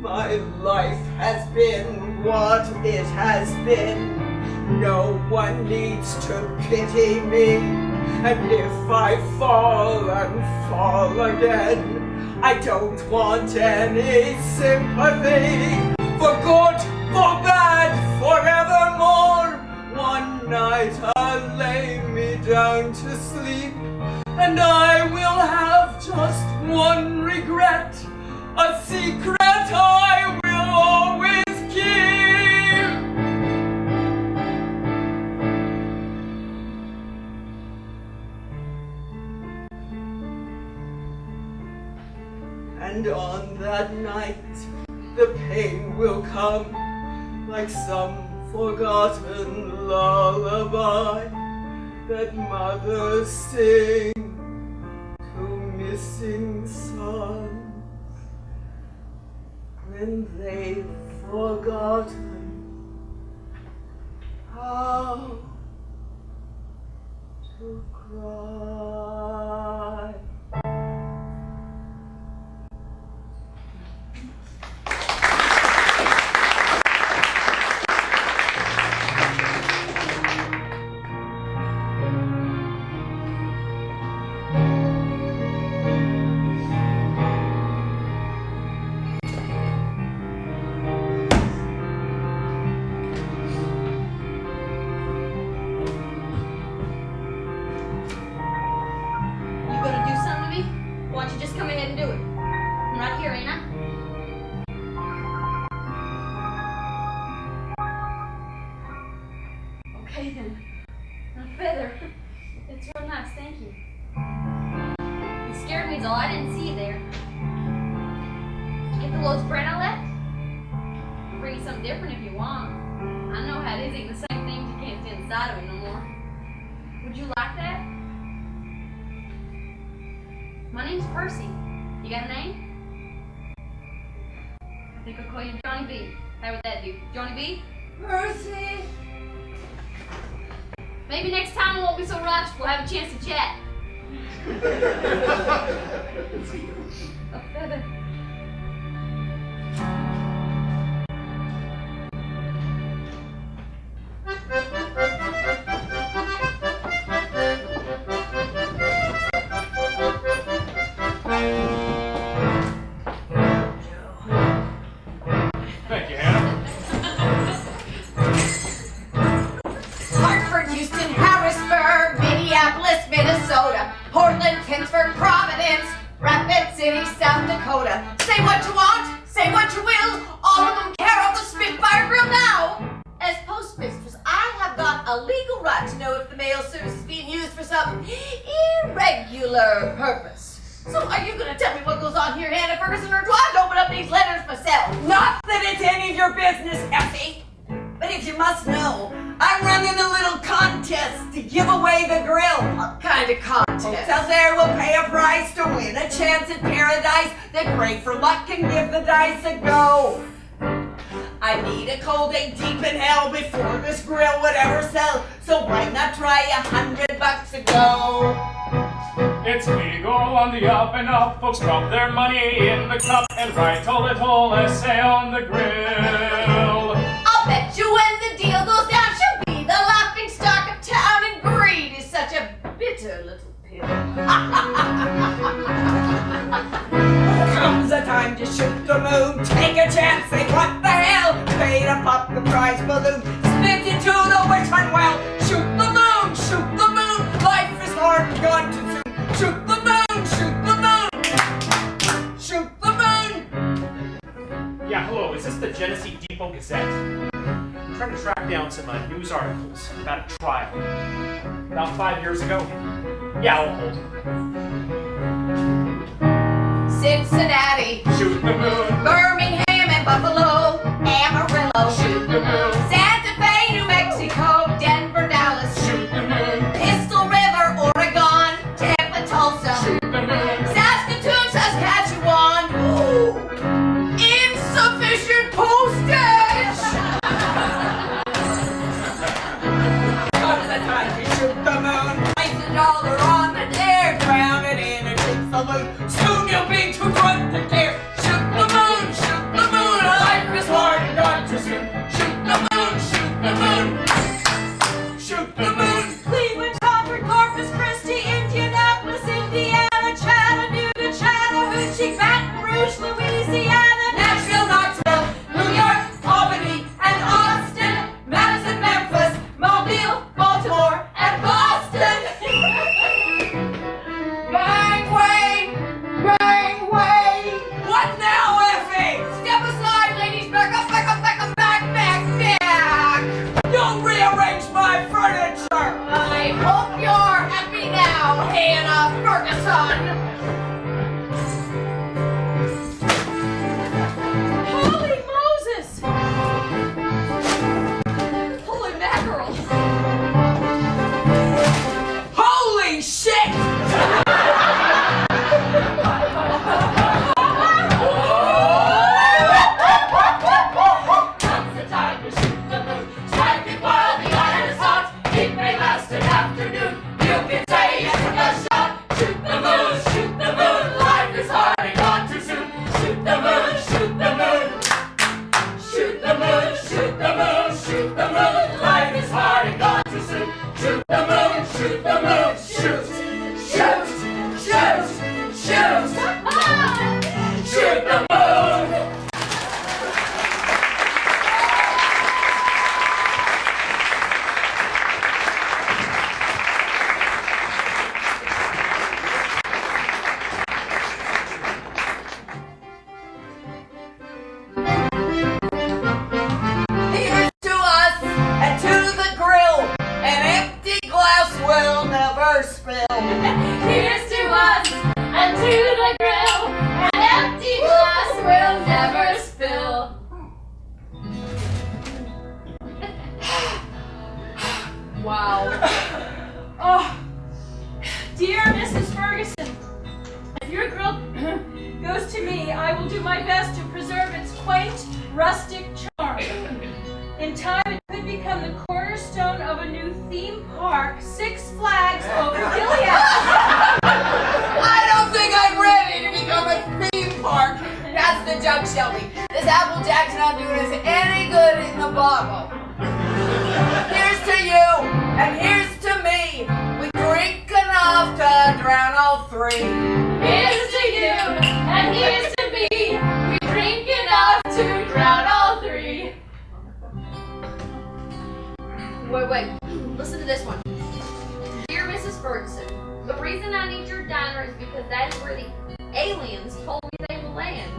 My life has been what it has been. No one needs to pity me. And if I fall and fall again, I don't want any sympathy. For good, for bad, forevermore. One night I'll lay me down to sleep, and I will have just one regret, a secret I will always keep. And on that night, the pain will come like some forgotten lullaby that mothers sing to me. missing sons when they've forgotten how to cry. Okay then. A feather. It's real nice, thank you. You scared me, though. I didn't see you there. Get the loaves of bread I left? I'll bring you something different if you want. I know how it is eating the same things you can't see inside of it no more. Would you like that? My name's Percy. You got a name? I think I'll call you Johnny B. How would that do? Johnny B? Percy! Maybe next time it won't be so rushed. We'll have a chance to chat. A feather. Thank you, Hannah. Minnesota, Portland, Pittsburgh, Providence, Rapid City, South Dakota. Say what you want, say what you will, all of them care of the Spitfire Grill now. As postmistress, I have got a legal right to know if the mail service is being used for some irregular purpose. So are you going to tell me what goes on here, Hannah Ferguson, or do I have to open up these letters myself? Not that it's any of your business, Effie. But if you must know, I'm running a little contest to give away the grill. What kind of contest? Folks out there will pay a price to win a chance at paradise. They pray for luck and give the dice a go. I need a cold day deep in hell before this grill would ever sell. So why not try $100 a go? It's legal on the up and up. Folks drop their money in the cup and write a little essay on the grill. I'll bet you when the deal goes down, she'll be the laughing stock of town, and greed is such a bitter little pill. Comes the time to shoot the moon. Take a chance, say what the hell. Pay to pop the prize balloon. Spit into the witch hunt well. Shoot the moon, shoot the moon. Life is hard and gone too soon. Shoot the moon, shoot the moon. Shoot the moon. Yeah, hello, is this the Genesee Depot Gazette? I'm trying to track down some news articles about a trial. About 5 years ago. Yeah, I'll hold. Cincinnati, Shoot the moon. Birmingham and Buffalo, Amarillo, Shoot the moon. Santa Fe, New Mexico, Denver, Dallas, Shoot the moon. Pistol River, Oregon, Tampa, Tulsa, Shoot the moon. Saskatoon, Saskatchewan. Ooh, insufficient postage. Comes the time to shoot the moon. Place a dollar on the dare. Drown it in a big saloon. Soon you'll be too drunk to care. Shoot the moon, shoot the moon. Life is hard and gone too soon. Shoot the moon, shoot the moon. Shoot the moon. Cleveland, Concord, Corpus Christi, Indianapolis, Indiana, Chattanooga, Chattahoochee, Baton Rouge, Louisiana, Nashville, Knoxville, New York, Albany, and Austin, Madison, Memphis, Mobile, Baltimore, and Boston. Bang, Wayne! Bang, Wayne! What now, Effie? Step aside, ladies. Back up, back up, back up, back, back, back. Don't rearrange my furniture! I hope you're happy now, Hannah Ferguson. Holy Moses! Holy mackerel! Holy shit! spill. Here's to us and to the grill. An empty glass will never spill. Wow. Oh, dear Mrs. Ferguson, if your grill goes to me, I will do my best to preserve its quaint, rustic charm. In time, it could become the cornerstone of a new theme park, Six Flags over Gilead. I don't think I'm ready to become a theme park. That's the joke, Shelby. This Applejack's not doing us any good in the bottle. Here's to you, and here's to me. We drink enough to drown all three. Here's to you and here's to me. We drink enough to drown all three. Wait. Listen to this one. Dear Mrs. Ferguson, the reason I need your diner is because that is where the aliens told me they would land.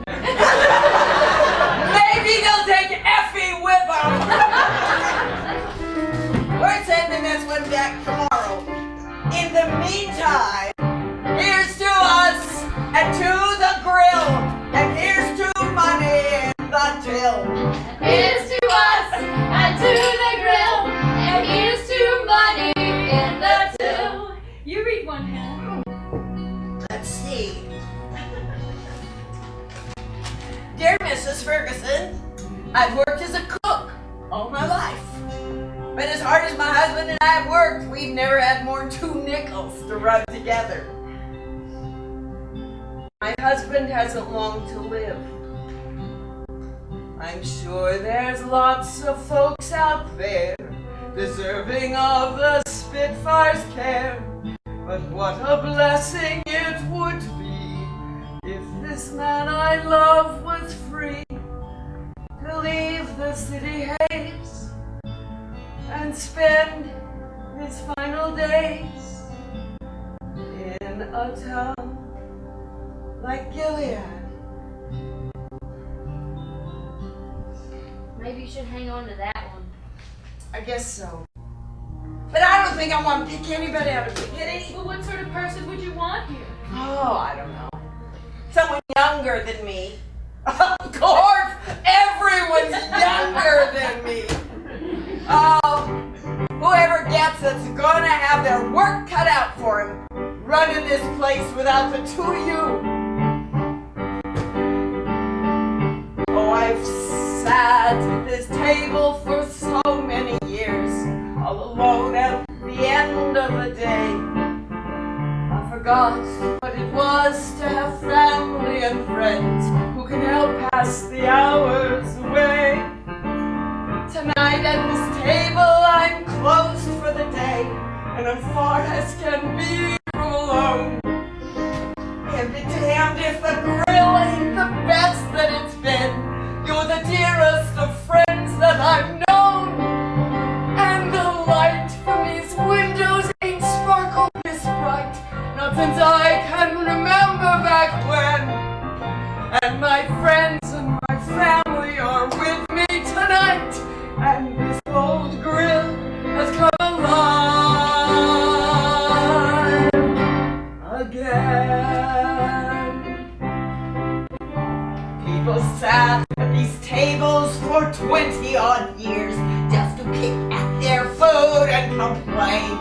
Maybe they'll take Effie with them. We're sending this one back tomorrow. In the meantime, here's to us and to the grill, and here's to money in the till. Here's to us and to the grill, and here's to money in the till. You read one, Hannah. Let's see. Dear Mrs. Ferguson, I've worked as a cook all my life. But as hard as my husband and I have worked, we've never had more than 2 nickels to rub together. My husband hasn't long to live. I'm sure there's lots of folks out there deserving of the Spitfire's care. But what a blessing it would be if this man I love was free to leave the city haze and spend his final days in a town like Gilead. Maybe you should hang on to that one. I guess so. But I don't think I want to pick anybody out of it. Well, what sort of person would you want here? Oh, I don't know. Someone younger than me. Of course, everyone's younger than me. Oh, whoever gets it's gonna have their work cut out for him, running this place without the 2 of you. Oh, I've sat at this table for so many years, all alone at the end of the day. I forgot what it was to have family and friends who can help pass the hours away. Tonight at this table I'm closed for the day, and I'm far as can be from alone. And be damned if the grill ain't the best that it's been. You're the dearest of friends that I've known. And the light from these windows ain't sparkled this bright, not since I can remember back when. And my friends and my family are with me tonight, and this old grill has come alive again. People sat at these tables for 20-odd years just to pick at their food and complain.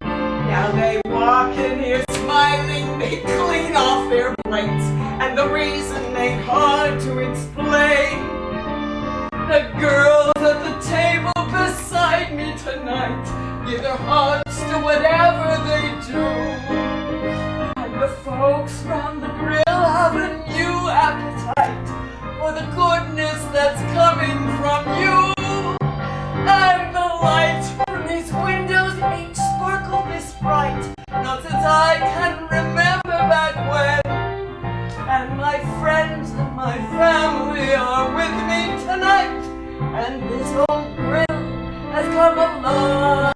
Now they walk in here smiling, they clean off their plates, and the reason ain't hard to explain. The girls at the table beside me tonight give their hearts to whatever they do. And the folks round the grill have a new appetite for the goodness that's coming from you. And the light from these windows ain't sparkled this bright, not since I can remember back when. And my friends and my family are with me tonight, and this old grill has come alive.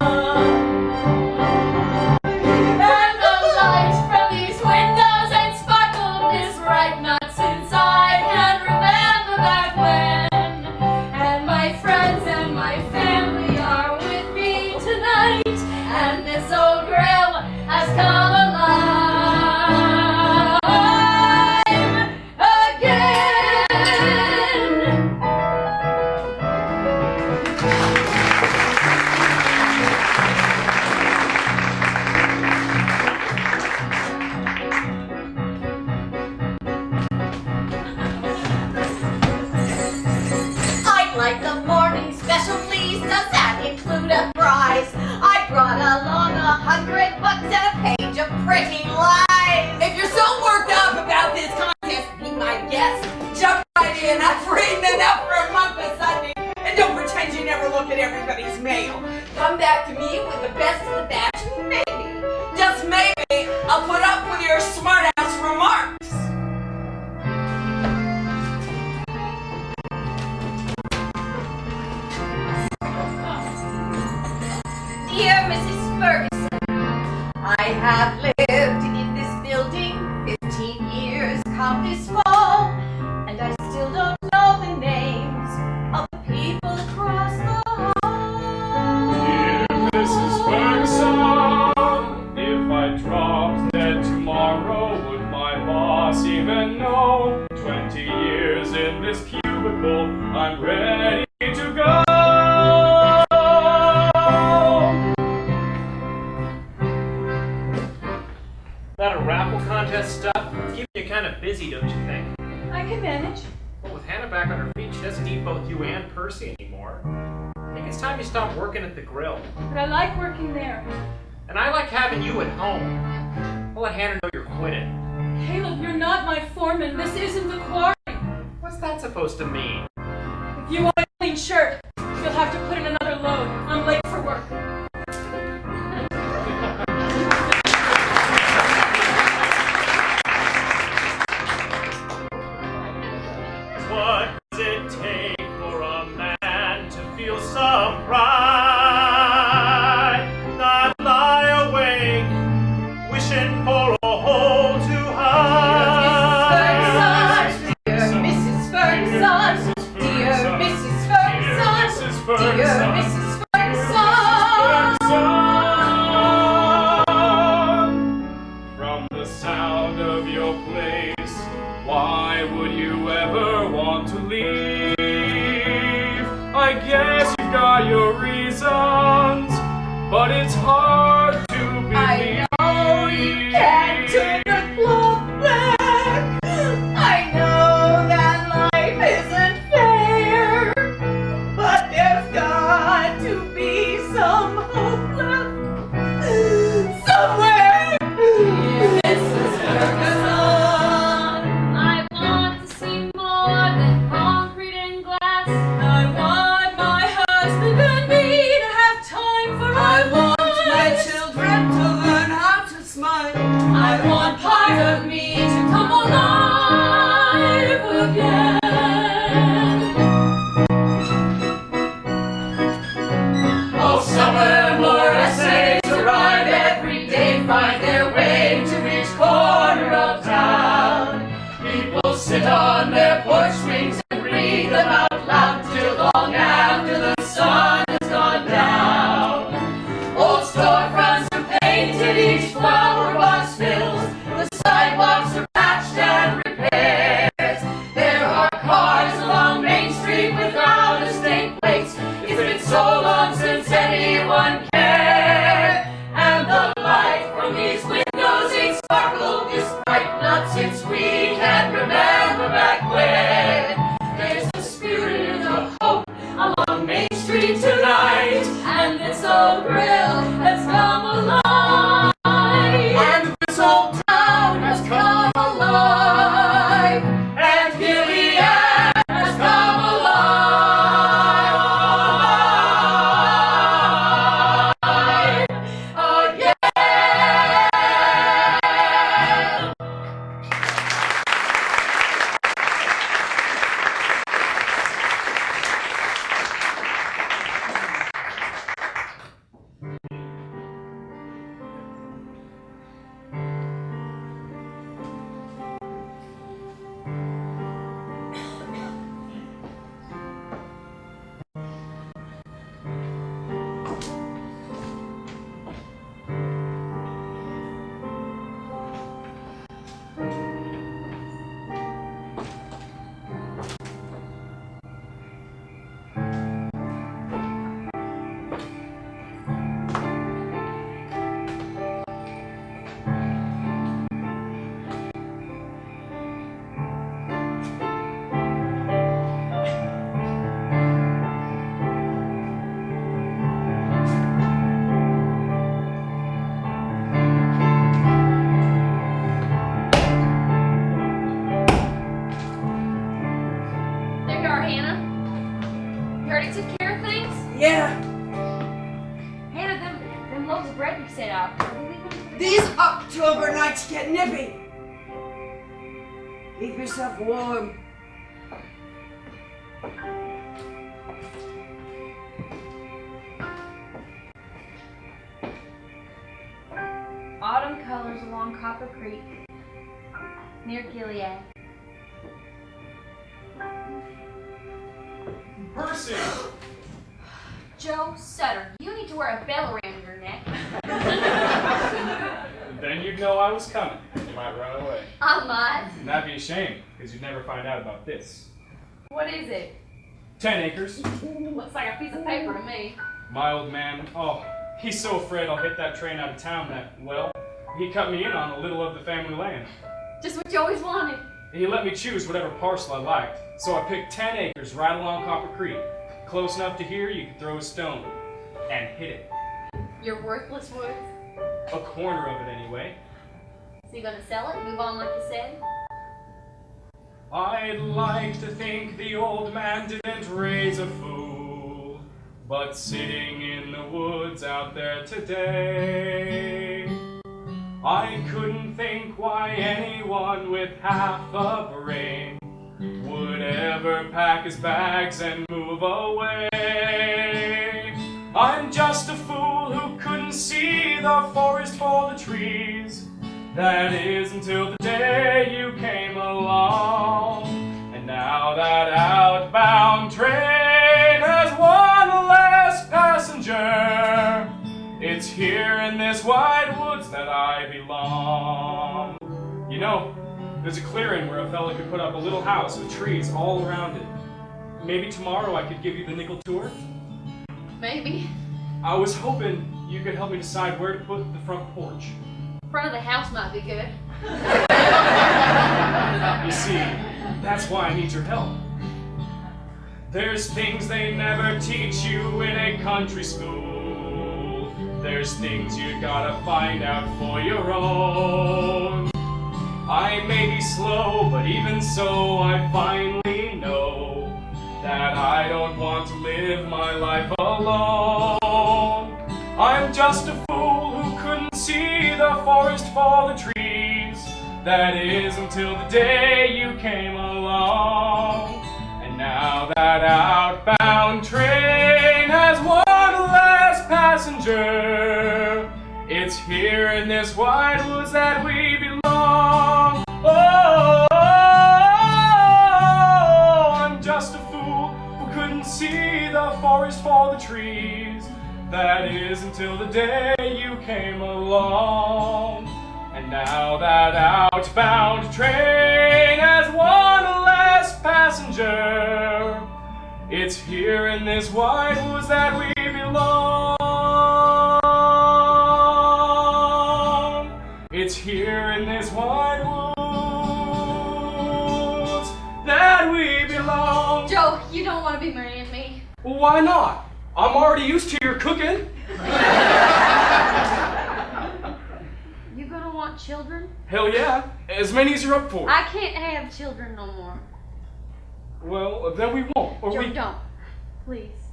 And the light from these windows ain't sparkled this bright, not since I can remember back when. And my friends and my family are with me tonight, and this old grill has come freaking lies! If you're so worked up about this contest, be my guest. Jump right in. I've reading enough for a month of Sunday. And don't pretend you never look at everybody's mail. Come back to me with the best of the batch. Maybe, just maybe, I'll put up with your smart-ass remarks. Dear Mrs. Ferguson, I have lived in this building 15 years come this fall, and I still don't know the names of the people across the hall. Dear Mrs. Ferguson, if I dropped dead tomorrow, would my boss even know? 20 years in this cubicle, I'm ready to go. That a raffle contest stuff? It's keeping you kind of busy, don't you think? I can manage. Well, with Hannah back on her feet, she doesn't need both you and Percy anymore. I think it's time you stopped working at the grill. But I like working there. And I like having you at home. I'll let Hannah know you're quitting. Caleb, you're not my foreman. This isn't the quarry. What's that supposed to mean? If you want a clean shirt, you'll have to put in another load. I'm late for work. What does it take for a man to feel some pride? Not lie awake, wishing for a hole to hide. Dear Mrs. Ferguson, dear Mrs. Ferguson, dear Mrs. Ferguson. From the sound of your place, why would you ever want to leave? I guess you've got your reasons, but it's hard to believe. I know you can't turn the clock back. I know that life isn't fair, but there's got to be some hope left somewhere. Mrs. Ferguson, I want to see more than concrete and glass. I want my husband and me to have time for I want my children to learn how to smile. I want part of me to come alive again. oh, summer more essays to ride every day, find their way to each corner of town. People sit on their porch swings and read them out loud till long after the sun has gone down. Old storefronts are painted, each flower box fills, the sidewalk October nights get nippy. Keep yourself warm. Autumn colors along Copper Creek, near Gilead. Percy! Joe Sutter, you need to wear a bell around your neck. Then you'd know I was coming. You might run away. I might. And that'd be a shame, because you'd never find out about this. What is it? 10 acres. Looks like a piece of paper to me. My old man, oh, he's so afraid I'll hit that train out of town that, well, he cut me in on a little of the family land. Just what you always wanted. He let me choose whatever parcel I liked, so I picked 10 acres right along Copper Creek. Close enough to here you could throw a stone and hit it. Your worthless woods. A corner of it anyway. So you gonna sell it and move on like you said? I'd like to think the old man didn't raise a fool, but sitting in the woods out there today, I couldn't think why anyone with half a brain would ever pack his bags and move away. I'm just a fool who couldn't see the forest for the trees. That is until the day you came along. And now that outbound train has one less passenger, it's here in this wide woods that I belong. You know, there's a clearing where a fella could put up a little house with trees all around it. Maybe tomorrow I could give you the nickel tour? Maybe. I was hoping you could help me decide where to put the front porch. Front of the house might be good. You see, that's why I need your help. There's things they never teach you in a country school. There's things you gotta find out for your own. I may be slow, but even so, I finally know that I don't want to live my life alone. I'm just a fool who couldn't see the forest for the trees. That is until the day you came along. And now that outbound train has one less passenger, it's here in this wide woods that we belong. Oh, I'm just a fool who couldn't see the forest for the trees. That is until the day you came along. And now that outbound train has one less passenger, it's here in this wide woods that we belong. It's here in this wide woods that we belong. Joe, you don't want to be marrying me. Well, why not? I'm already used to your cooking. You gonna want children? Hell yeah, as many as you're up for. I can't have children no more. Well, then we won't. Or Joe, we don't. Please.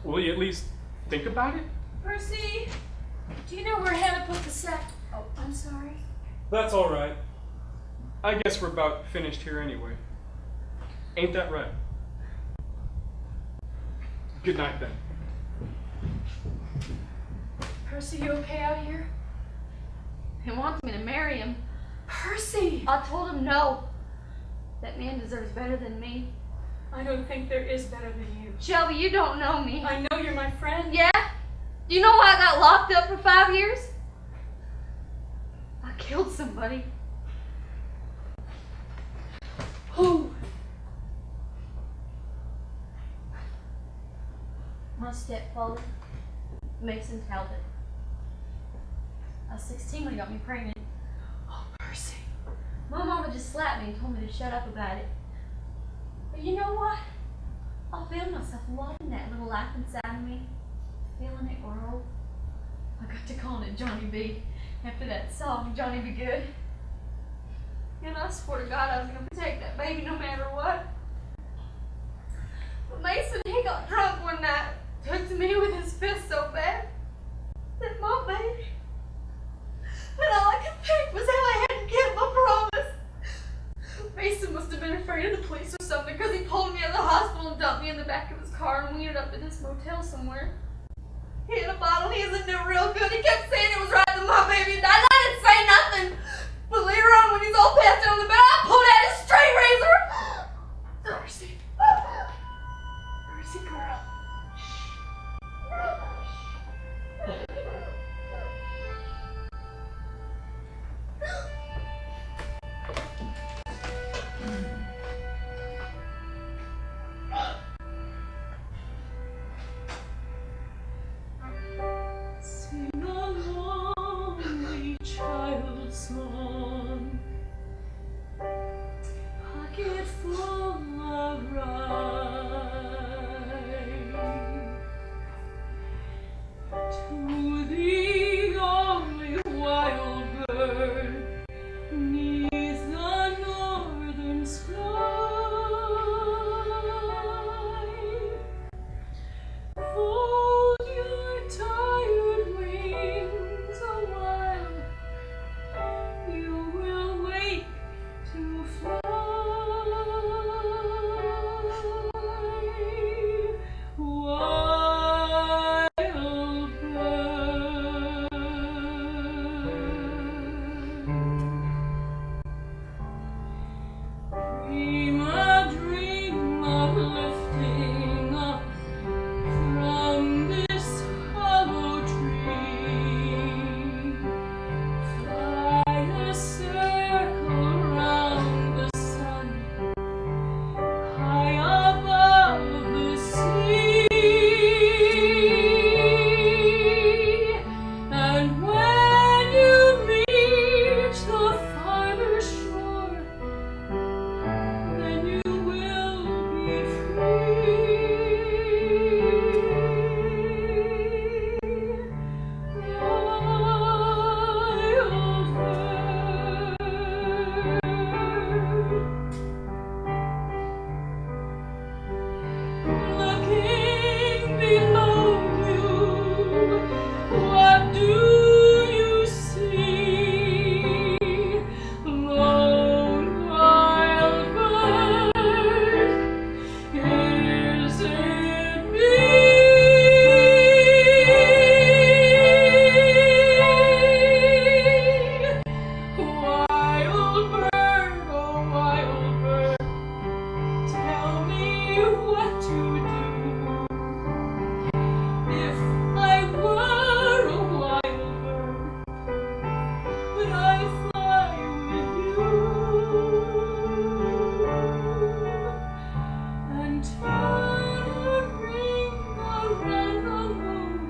Will you at least think about it? Percy, do you know where Hannah put the sack? Oh, I'm sorry. That's all right. I guess we're about finished here anyway. Ain't that right? Good night then. Percy, you okay out here? He wants me to marry him. Percy! I told him no. That man deserves better than me. I don't think there is better than you. Shelby, you don't know me. I know you're my friend. Yeah? Do you know why I got locked up for 5 years? I killed somebody. Who? My stepfather, Mason Talbot. I was 16 when he got me pregnant. Oh, Percy. My mama just slapped me and told me to shut up about it. But you know what? I feel myself loving that little life inside of me. Feeling it grow. I got to calling it Johnny B. After that song, Johnny Be Good. And I swore to God I was going to protect that baby no matter what. But Mason, he got drunk one night, took to me with his fist so bad that my baby And all I could think was how I hadn't kept my promise. Mason must have been afraid of the police or something, because he pulled me out of the hospital and dumped me in the back of his car, and we ended up in this motel somewhere. He had a bottle, he isn't doing real good. He kept saying it was right that my baby died. I didn't say nothing. But later on, when he's all passed out on the bed, I pulled out his straight razor. Mercy. Mercy, girl. Sing a lonely child's song, pocket full of rhyme, to the only wild bird neath the northern sky. Fold your tired wings a while, you will wake to fly. Wild bird. Dream a dream of lifting up from this hollow tree. Fly a circle round the sun, high above the sea. And when you reach the farther shore, then you will be free. Wild bird. Looking below you, what do you see? Lone wild bird, is it me? Wild bird, oh wild bird, tell me what to do. If I were a wild bird, would I fly with you and turn a ring around the moon?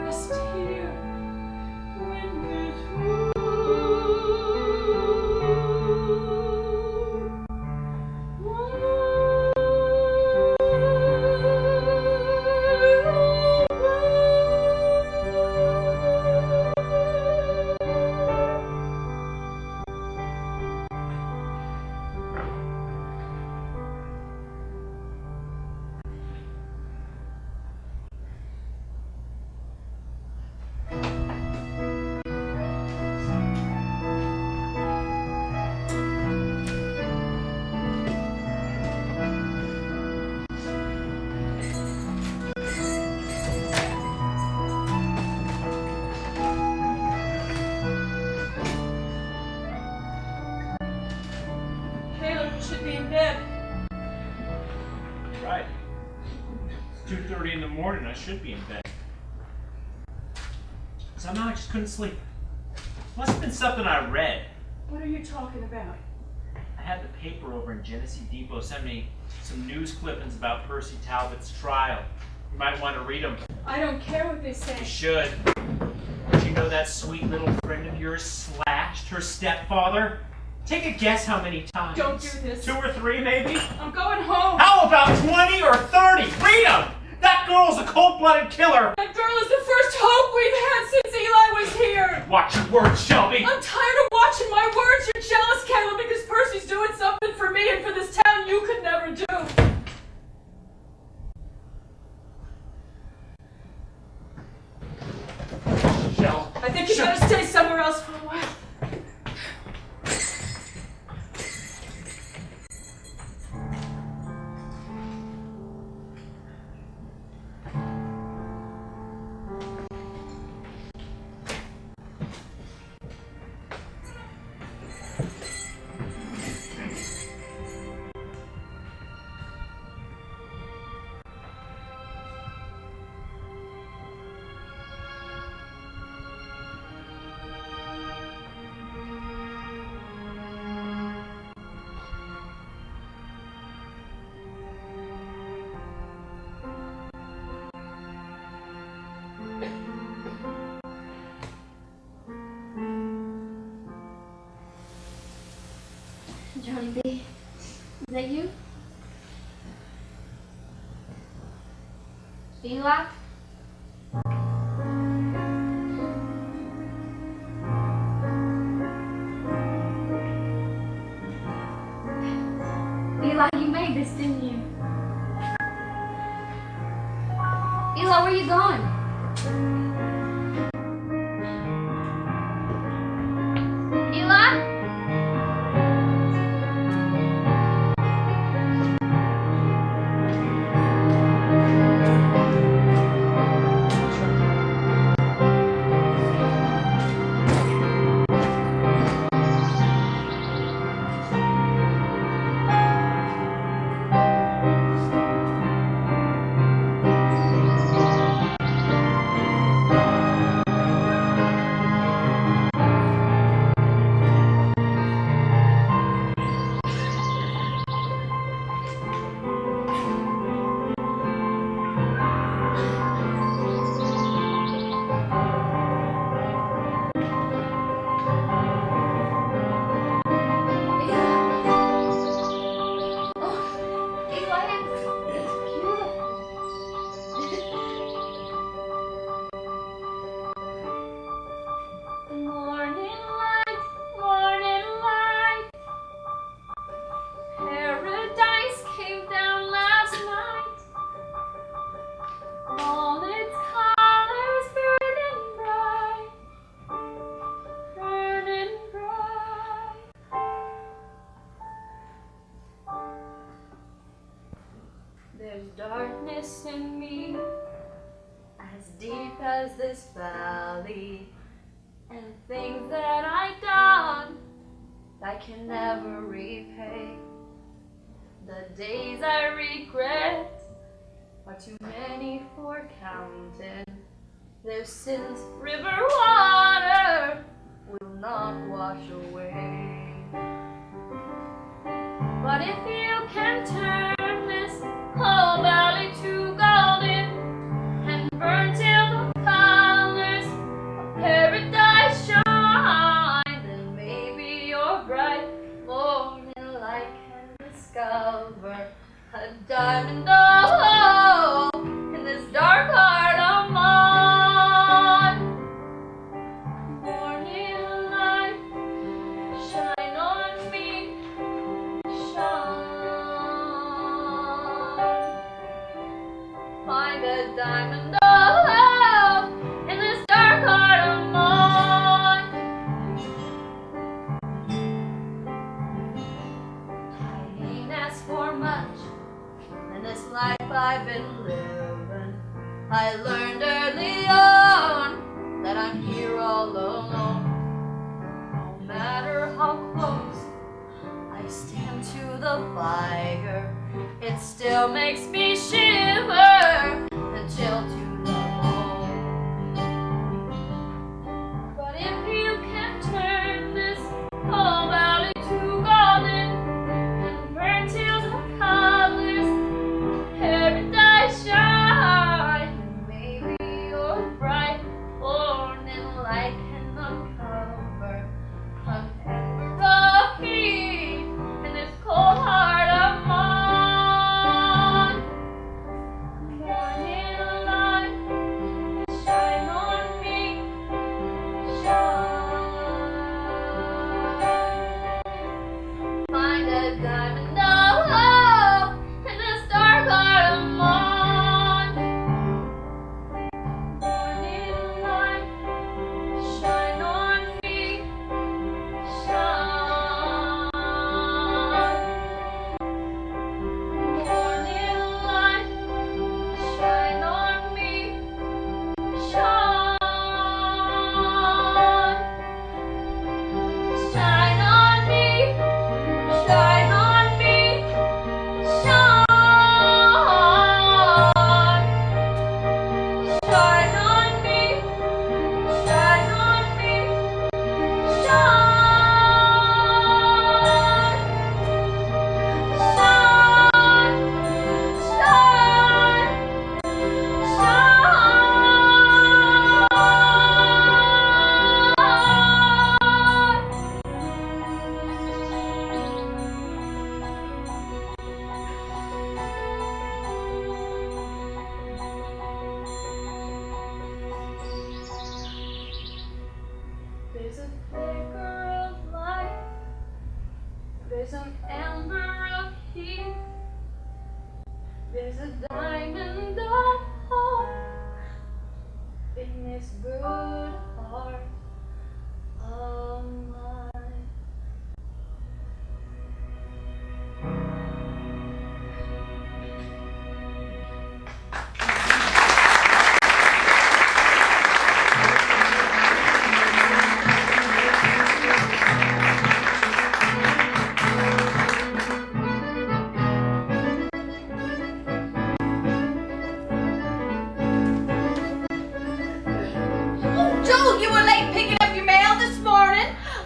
Rest here when we're through. Caleb, you should be in bed. Right. It's 2:30 in the morning. I should be in bed. Somehow I just couldn't sleep. Must have been something I read. What are you talking about? I had the paper over in Genesee Depot send me some news clippings about Percy Talbot's trial. You might want to read them. I don't care what they You say. should. Did you know that sweet little friend of yours slashed her stepfather? Take a guess how many times. Don't do this. 2 or 3 maybe? I'm going home. How about 20 or 30? Read them! That girl's a cold-blooded killer! That girl is the first hope we've had since Eli was here. Watch your words, Shelby! I'm tired of watching my words. You're jealous, Caleb, because Percy's doing something for me and for this town you could never do. Shell. I think you better stay somewhere else Timothy. Is that you? Eli? Eli, you made this, didn't you? Eli, where are you going? Eli? There's darkness in me, as deep as this valley, and things that I done I can never repay. The days I regret are too many for counting. Their sins, river water will not wash away. But if you can turn this whole valley to golden and burn till the colors of paradise shine, then maybe your bright morning light can discover a diamond hole in this dark heart of mine. Morning light, shine on me, shine. Find a diamond hole in this dark heart of mine. I ain't asked for much in this life I've been living. I learned early on that I'm here all alone. No matter how close I stand to the fire, it still makes me shiver and chill to the bone. But if you can turn this whole valley to golden and burn till the colors of paradise shine, then maybe your bright morning light can uncover an ember of heat in this cold heart of mine. Morning light, There's an amber of heat. There's a diamond of hope in this good heart of mine.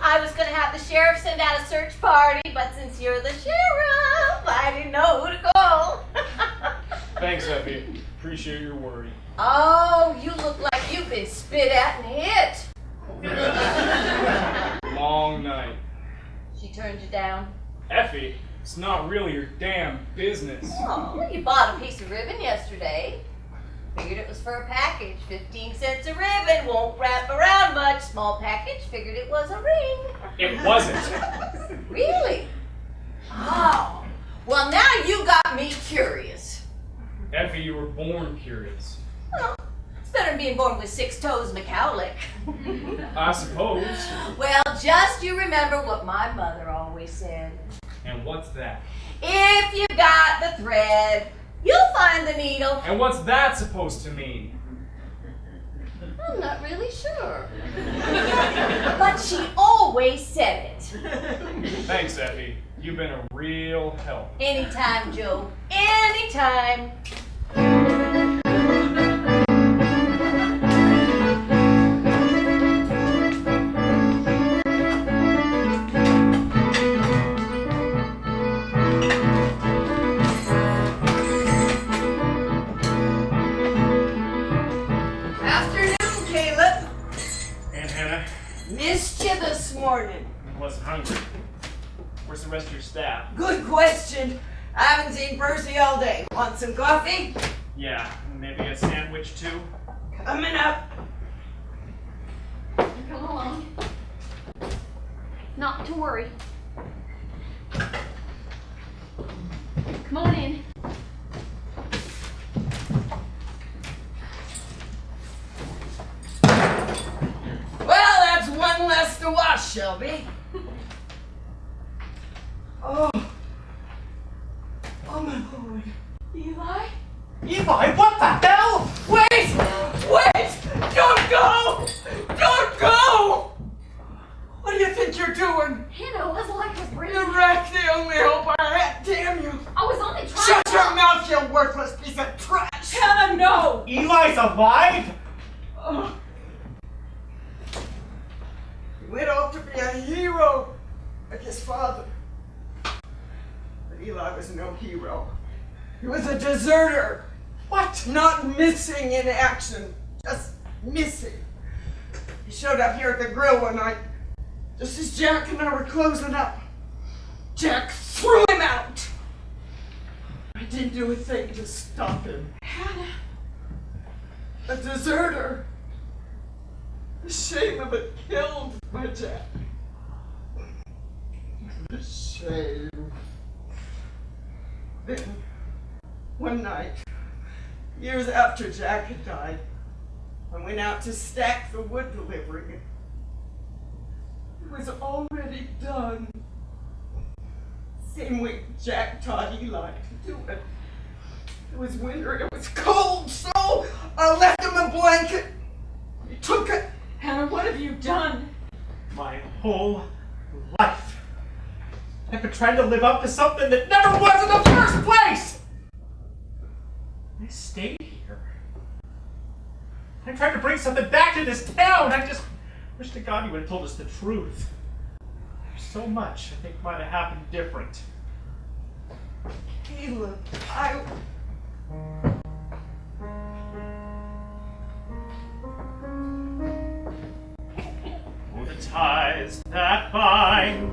I was gonna have the sheriff send out a search party, but since you're the sheriff, I didn't know who to call. Thanks, Effie. Appreciate your worry. Oh, you look like you've been spit at and hit. Long night. She turned you down. Effie, it's not really your damn business. Oh, well, you bought a piece of ribbon yesterday. Figured it was for a package. 15 cents a ribbon, won't wrap around much. Small package, figured it was a ring. It wasn't. Really? Oh, well now you got me curious. Effie, you were born curious. Well, it's better than being born with 6 toes and a cowlick. I suppose. Well, just you remember what my mother always said. And what's that? If you got the thread, you'll find the needle. And what's that supposed to mean? I'm not really sure. But she always said it. Thanks, Effie. You've been a real help. Anytime, Joe. Anytime. Missed you this morning. I wasn't hungry. Where's the rest of your staff? Good question. I haven't seen Percy all day. Want some coffee? Yeah, maybe a sandwich too? Coming up. Come along. Not to worry. Come on in. Well, that's one less to wash, Shelby. Oh. Oh my Lord. Eli? Eli, what the hell? Wait! Wait! Don't go! Don't go! What do you think you're doing? Hannah, it wasn't like I was breathing. You wrecked the only hope I had, damn you! I was only trying Shut to... your mouth, you worthless piece of trash! Hannah, no! Eli's alive? Oh. He went off to be a hero like his father. But Eli was no hero. He was a deserter. What? Not missing in action, just missing. He showed up here at the grill one night, just as Jack and I were closing up. Jack threw him out. I didn't do a thing to stop him. Hannah. A deserter. The shame of it killed my Jack. The shame. Then, one night, years after Jack had died, I went out to stack the wood delivery. It was already done. Same week Jack taught Eli to do it. It was winter, it was cold, so I left him a blanket. He took it. Hannah, what have you done? My whole life. I've been trying to live up to something that never was in the first place! I stayed here. I tried to bring something back to this town. I just wish to God you would have told us the truth. There's so much I think might have happened different. Caleb, Oh, the ties that bind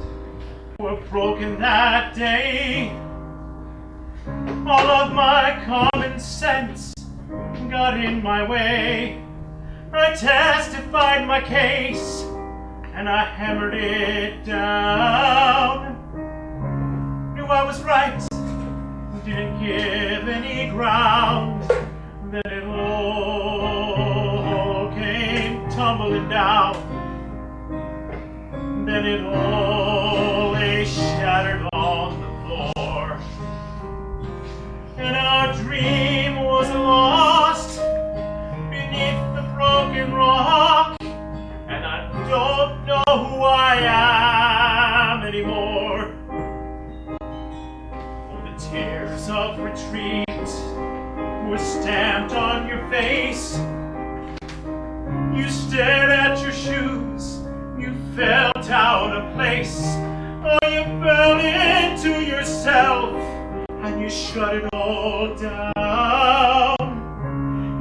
were broken that day. All of my common sense got in my way. I testified my case and I hammered it down. I was right, who didn't give any ground, then it all came tumbling down. Then it all lay shattered on the floor, and our dream was lost beneath the broken rock, and I don't know who I am anymore. For the tears of retreat were stamped on your face. You stared at your shoes, you felt out of place. Oh, you fell into yourself and you shut it all down.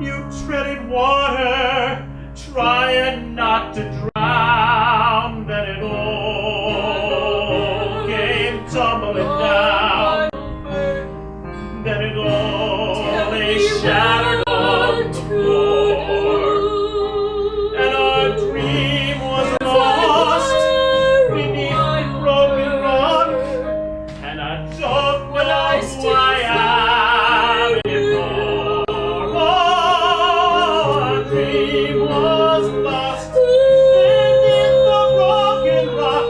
You treaded water, trying not to drown. Then it all came tumbling down. Then it all lay shattered on the floor, and our dream was lost beneath the broken rock, and I don't know who I am anymore. Oh, our dream was lost beneath the broken rock,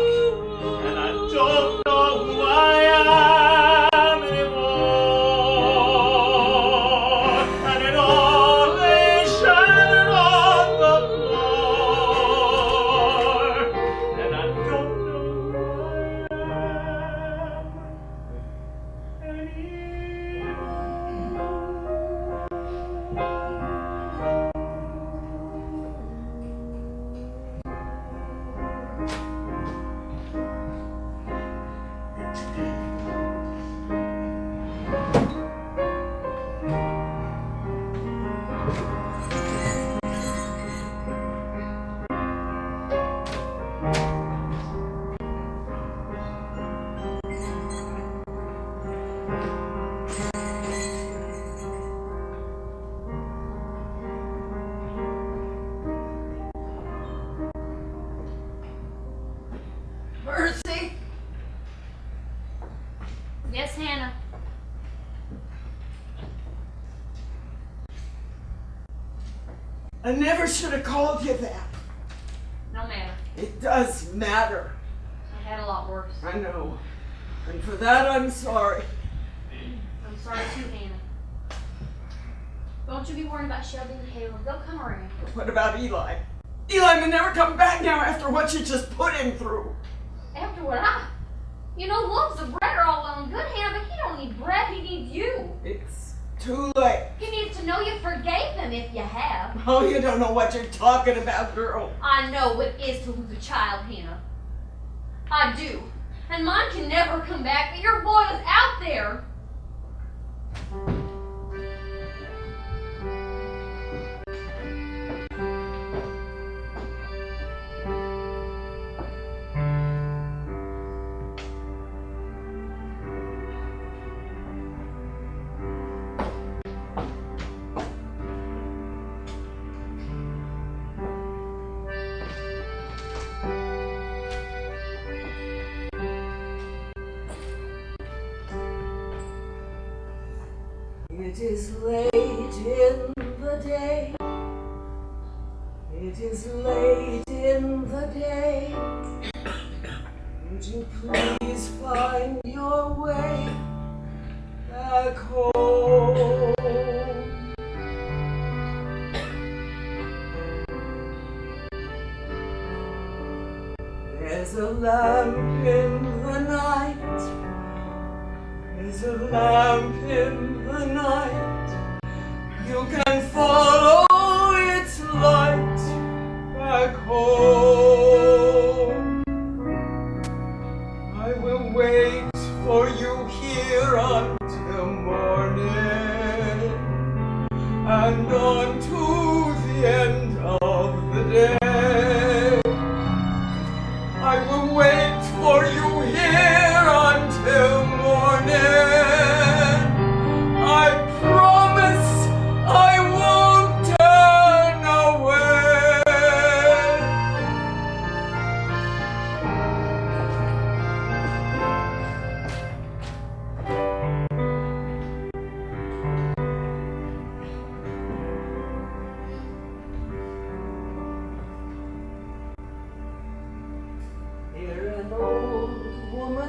and I don't know who I am anymore. And it all lay shattered on the floor, and I don't know who I am Mercy? Yes, Hannah. I never should have called you that. No matter. It does matter. I had a lot worse. I know. And for that, I'm sorry. I'm sorry too, Hannah. Don't you be worrying about Shelby and Caleb. They'll come around. What about Eli? Eli may never come back now after what you just put him through. After what you know, loaves of bread are all well and good, Hannah, but he don't need bread. He needs you. It's too late. He needs to know you forgave him if you have. Oh, you don't know what you're talking about, girl. I know what it is to lose a child, Hannah. I do. And mine can never come back, but your boy is out there. It is late in the day. It is late in the day. Would you please find your way back home? There's a lamp in the night. There's a lamp in the night. You can follow its light back home. I will wait for you here until morning and on to the end of the day. I will wait for you here until morning. I promise I won't turn away.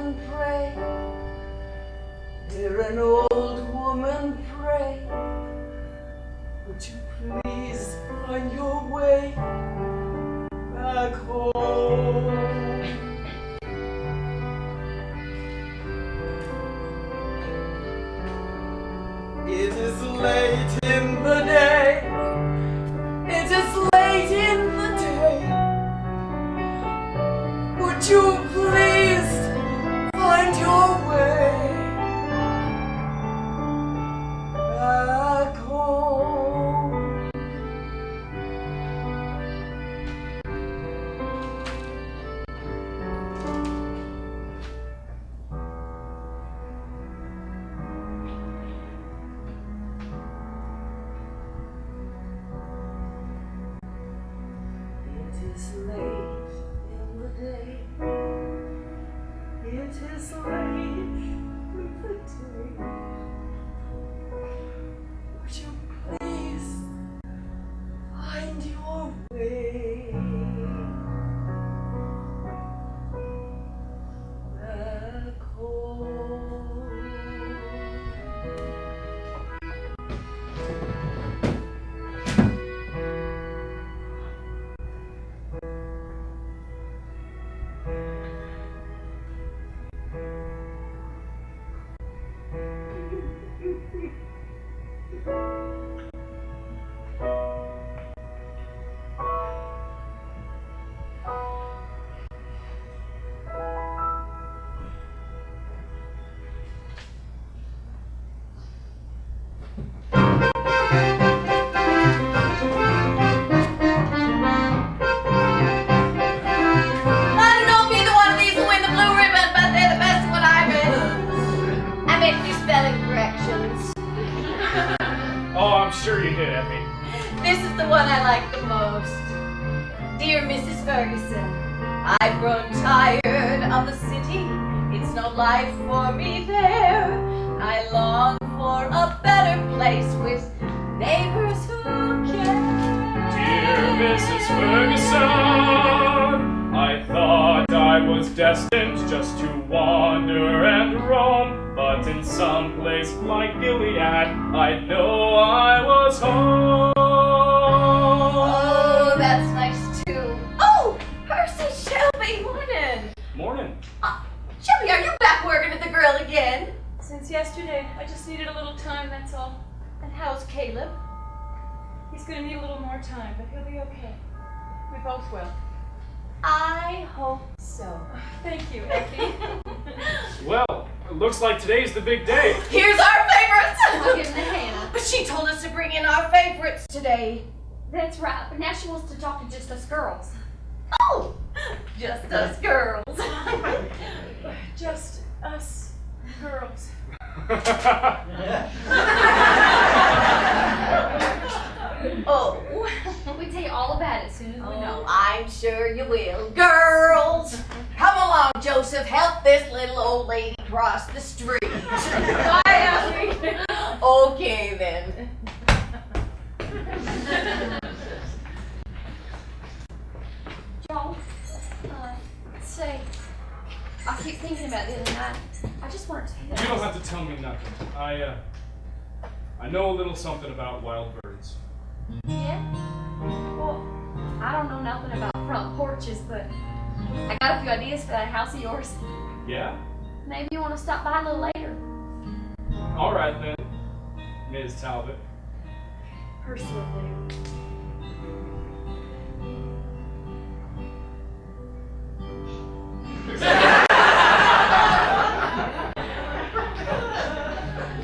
woman pray. Hear an old woman pray. Would you please find your way back home? It is late in the day. It is late in the day. Would you please find your way back home? It is late in the day. It is late in the day. Would you please find your way back home? I don't be the one of these who win the blue ribbon, but they're the best one I've written. I made a few spelling corrections. Oh, I'm sure you did, Effie. This is the one I like the most. Dear Mrs. Ferguson, I've grown tired of the city. It's no life for me there. I long for a better place with neighbors who care. Dear Mrs. Ferguson, I thought I was destined just to wander and roam, but in some place like Gilead, I know I was home. Oh, that's nice too. Oh, Percy, Shelby, morning. Morning. Shelby, are you back working at the grill again? Since yesterday, I just needed a little time, that's all. And how's Caleb? He's gonna need a little more time, but he'll be okay. We both will. I hope so. Thank you, Effie. Well, it looks like today's the big day. Here's our favorites! I'll give them to Hannah. But she told us to bring in our favorites today. That's right, but now she wants to talk to just us girls. Oh, just us girls. Just us girls. Oh, We tell you all about it as soon as we oh, know. I'm sure you will. Girls, come along, Joseph. Help this little old lady cross the street. Bye, Effie. Okay, then. Joel, say, I keep thinking about the other night. I just want to tell you You that. don't have to tell me nothing. I know a little something about wild birds. Yeah? Well, I don't know nothing about front porches, but I got a few ideas for that house of yours. Yeah? Maybe you want to stop by a little later. All right then, Ms. Talbot. Percy will do.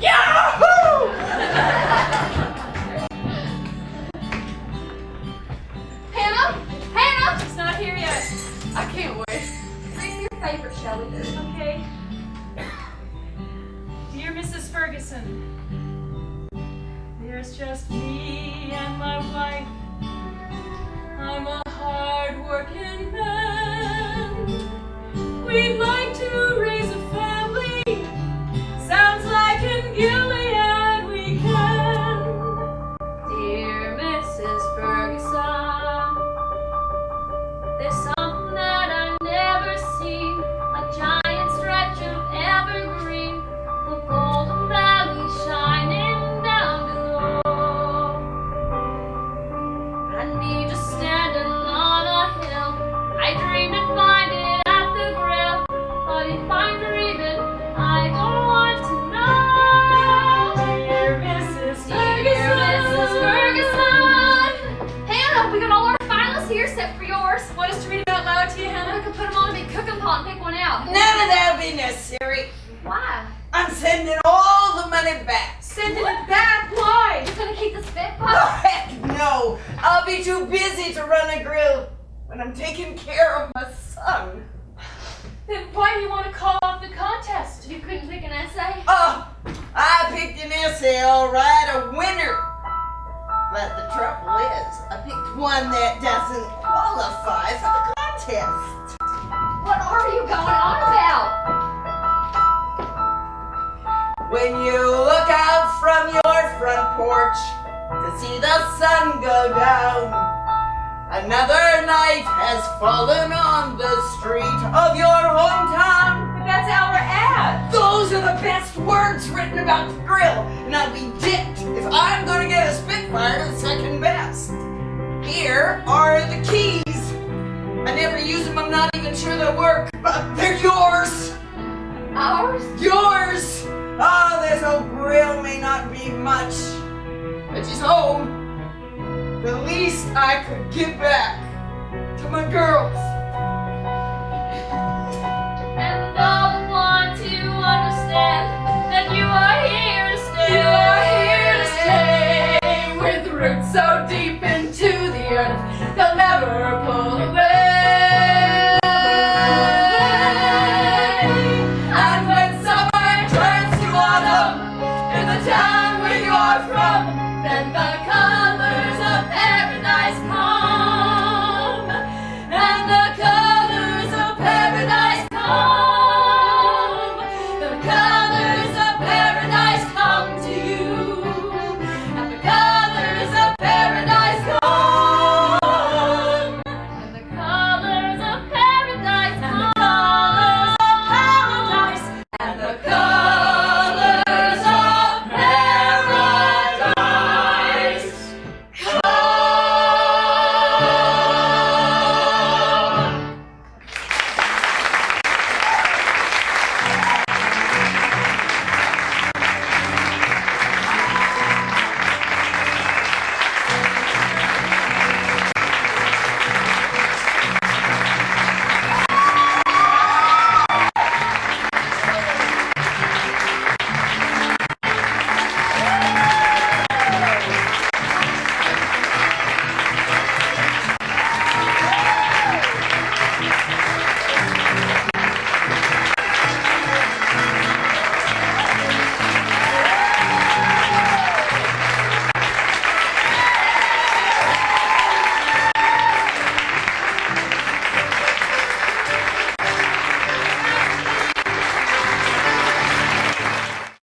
Yahoo! Hannah! Hannah! It's not here yet. I can't wait. Bring your favorite, shall we? Okay. Dear Mrs. Ferguson, there's just me and my wife. I'm a hard-working man. We'd like to raise a family. Sounds like in Gilead we can. Dear Mrs. Ferguson, there's something that I've never seen, a giant stretch I want to know. Dear Mrs. Dear Mrs. Ferguson. Hannah, we got all our finalists here except for yours. Want us to read them out loud to you, Hannah? I could put them on a big cooking pot and pick one out. None of that'll be necessary. Why? I'm sending all the money back. Sending it back. Why? You're gonna keep the Oh, Spitfire? heck no. I'll be too busy to run a grill when I'm taking care of my son. Then why do you want to call off the contest? You couldn't pick an essay? Oh, I picked an essay, all right, a winner. But the trouble is, I picked one that doesn't qualify for the contest. What are you going on about? When you look out from your front porch to see the sun go down, another night has fallen on the street of your hometown. But that's our ad. Those are the best words written about the grill, and I'll be dipped if I'm going to get a Spitfire to second best. Here are the keys. I never use them, I'm not even sure they'll work, but they're yours. Ours? Yours! Oh, this old grill may not be much, but she's home. The least I could give back to my girls.